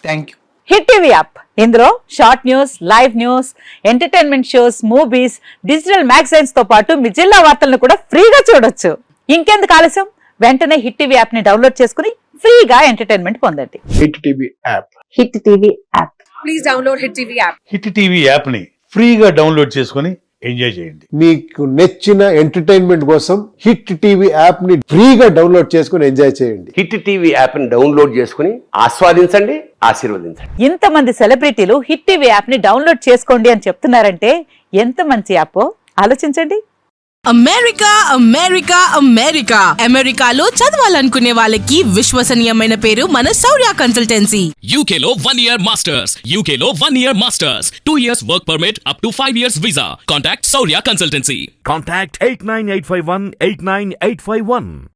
Thank you. Hit TV app, ఇందులో short news, live news, entertainment shows, movies, digital magazines తో పాటు మీ జిల్లా వార్తలను కూడా ఫ్రీగా చూడొచ్చు. ఇంకెందుకు ఆలస్యం, వెంటనే హిట్ టీవీ యాప్ ని డౌన్లోడ్ చేసుకుని ఫ్రీగా ఎంటర్టైన్మెంట్ పొందండి. Hit TV app. Hit TV app. Please download hit TV app. Hit TV యాప్ని ఫ్రీగా డౌన్లోడ్ చేసుకొని ఎంజాయ్ చేయండి. మీకు నచ్చిన ఎంటర్టైన్మెంట్ కోసం హిట్ టీవీ యాప్ ని ఫ్రీగా డౌన్లోడ్ చేసుకుని ఎంజాయ్ చేయండి. హిట్ టీవీ యాప్ ని డౌన్లోడ్ చేసుకుని ఆస్వాదించండి, ఆశీర్వదించండి. ఇంతమంది సెలబ్రిటీలు హిట్ టీవీ యాప్ ని డౌన్లోడ్ చేసుకోండి అని చెప్తున్నారంటే ఎంత మంచి యాప్ ఆలోచించండి. అమెరికా అమెరికా అమెరికా అమెరికాలో చదవాలనుకునే వాళ్ళకి విశ్వసనీయమైన పేరు మన శౌర్య కన్సల్టెన్సీ. UK లో 1 year masters. UK లో 1 year masters. 2 years work permit up to 5 years visa. Contact Saurya Consultancy. Contact 89851 89851.